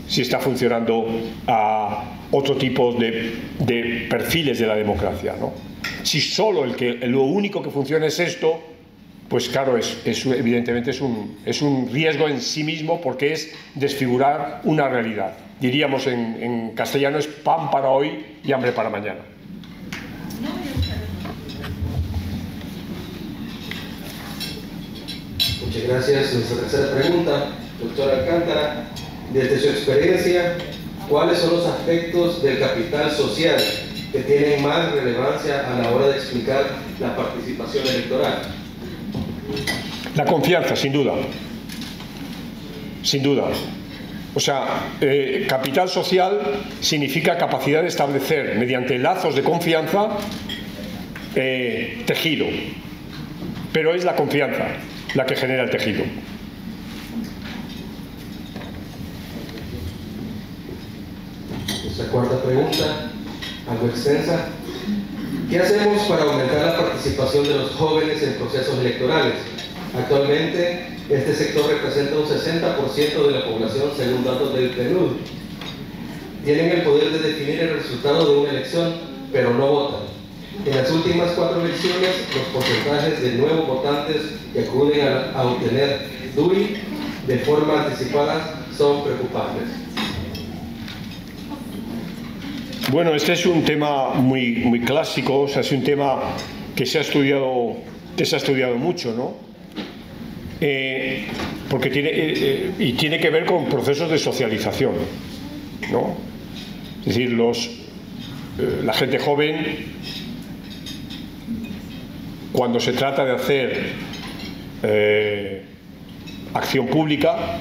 si está funcionando otro tipo de perfiles de la democracia, ¿no? Si solo lo único que funciona es esto, pues claro, evidentemente es un riesgo en sí mismo, porque es desfigurar una realidad. Diríamos en castellano, es pan para hoy y hambre para mañana. Muchas gracias. Nuestra tercera pregunta, doctor Alcántara, desde su experiencia, ¿cuáles son los aspectos del capital social que tienen más relevancia a la hora de explicar la participación electoral? La confianza, sin duda. Sin duda. O sea, capital social significa capacidad de establecer, mediante lazos de confianza, tejido. Pero es la confianza la que genera el tejido. Nuestra cuarta pregunta, algo extensa. ¿Qué hacemos para aumentar la participación de los jóvenes en procesos electorales? Actualmente, este sector representa un 60% de la población según datos del PNUD. Tienen el poder de definir el resultado de una elección, pero no votan. En las últimas 4 elecciones, los porcentajes de nuevos votantes que acuden a obtener DUI de forma anticipada son preocupantes. Bueno, este es un tema muy clásico, o sea, es un tema que se ha estudiado mucho, ¿no? Porque tiene que ver con procesos de socialización, ¿no? Es decir, la gente joven, cuando se trata de hacer acción pública,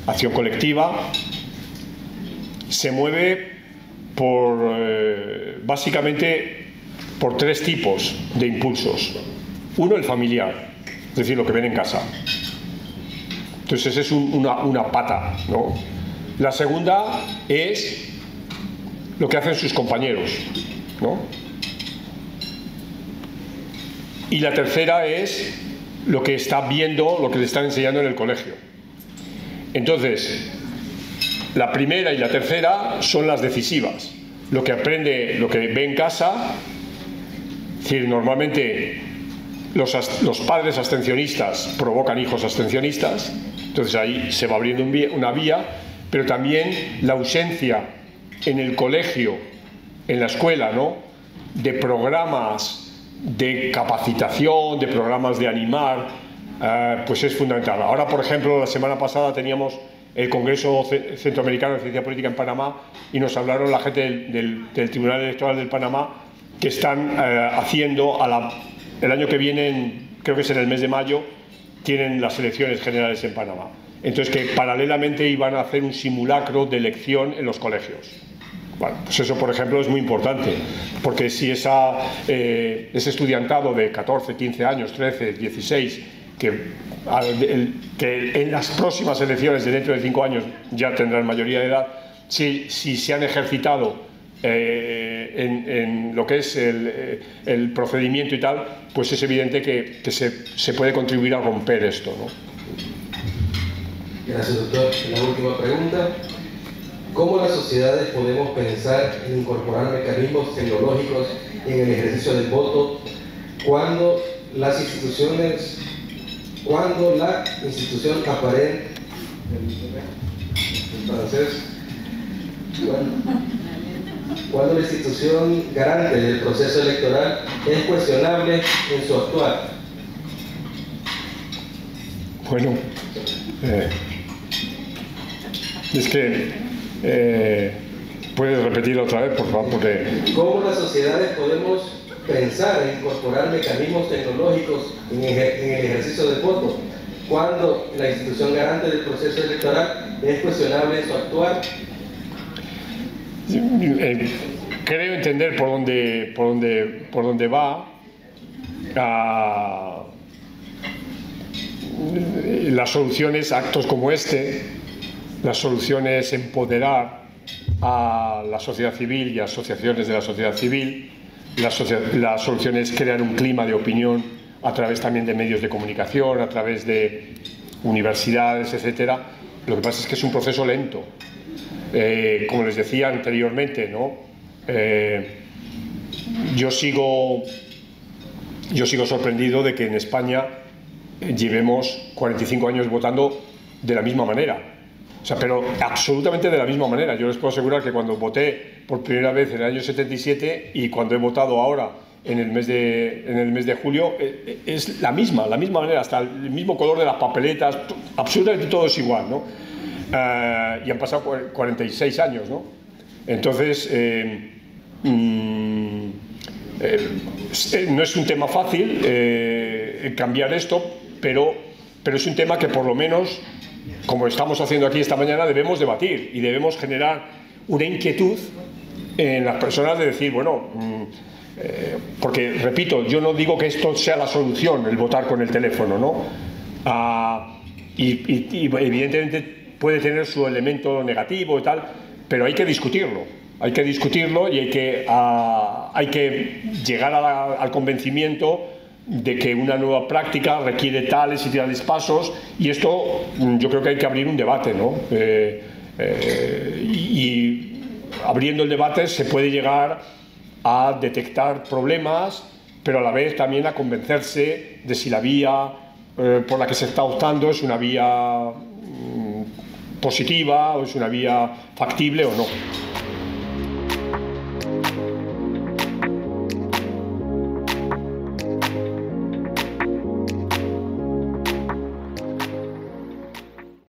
acción colectiva, se mueve básicamente por 3 tipos de impulsos. Uno, el familiar, es decir, lo que ven en casa. Entonces esa es una pata, ¿no? La segunda es lo que hacen sus compañeros, ¿no? Y la tercera es lo que está viendo, lo que le están enseñando en el colegio. Entonces, la primera y la tercera son las decisivas. Lo que aprende, lo que ve en casa, es decir, normalmente los padres abstencionistas provocan hijos abstencionistas, entonces ahí se va abriendo una vía, pero también la ausencia en el colegio, en la escuela, ¿no?, de programas de capacitación, de programas de animar, pues es fundamental. Ahora, por ejemplo, la semana pasada teníamos el Congreso Centroamericano de Ciencia Política en Panamá y nos hablaron la gente del Tribunal Electoral del Panamá que están haciendo el año que viene, creo que es en el mes de mayo, tienen las elecciones generales en Panamá. Entonces, que paralelamente iban a hacer un simulacro de elección en los colegios. Bueno, pues eso, por ejemplo, es muy importante, porque si ese estudiantado de 14, 15 años, 13, 16, que en las próximas elecciones de dentro de 5 años ya tendrán mayoría de edad, si se han ejercitado en lo que es el procedimiento y tal, pues es evidente que se puede contribuir a romper esto, ¿no? Gracias, doctor. La última pregunta. ¿Cómo las sociedades podemos pensar en incorporar mecanismos tecnológicos en el ejercicio del voto cuando la institución aparente, cuando la institución garante del proceso electoral es cuestionable en su actuar? Bueno, es que ¿puedes repetirlo otra vez, por favor? Porque... ¿Cómo las sociedades podemos pensar en incorporar mecanismos tecnológicos en el ejercicio del voto cuando la institución garante del proceso electoral es cuestionable en su actuar? Creo entender por dónde va. la solución es actos como este, la solución es empoderar a la sociedad civil y a asociaciones de la sociedad civil, la solución es crear un clima de opinión a través también de medios de comunicación, a través de universidades, etcétera. Lo que pasa es que es un proceso lento. Como les decía anteriormente, ¿no? Yo sigo sorprendido de que en España llevemos 45 años votando de la misma manera. O sea, pero absolutamente de la misma manera. Yo les puedo asegurar que cuando voté por primera vez en el año 77 y cuando he votado ahora en el mes de julio, es la misma manera, hasta el mismo color de las papeletas, absolutamente todo es igual, ¿no? Y han pasado 46 años, ¿no? Entonces, no es un tema fácil cambiar esto, pero es un tema que por lo menos, como estamos haciendo aquí esta mañana, debemos debatir y debemos generar una inquietud en las personas de decir, bueno, porque, repito, yo no digo que esto sea la solución, el votar con el teléfono, ¿no? Y evidentemente puede tener su elemento negativo y tal, pero hay que discutirlo y hay que llegar al convencimiento de que una nueva práctica requiere tales y tales pasos, y esto yo creo que hay que abrir un debate, ¿no? Y abriendo el debate se puede llegar a detectar problemas, pero a la vez también a convencerse de si la vía por la que se está optando es una vía positiva o es una vía factible o no.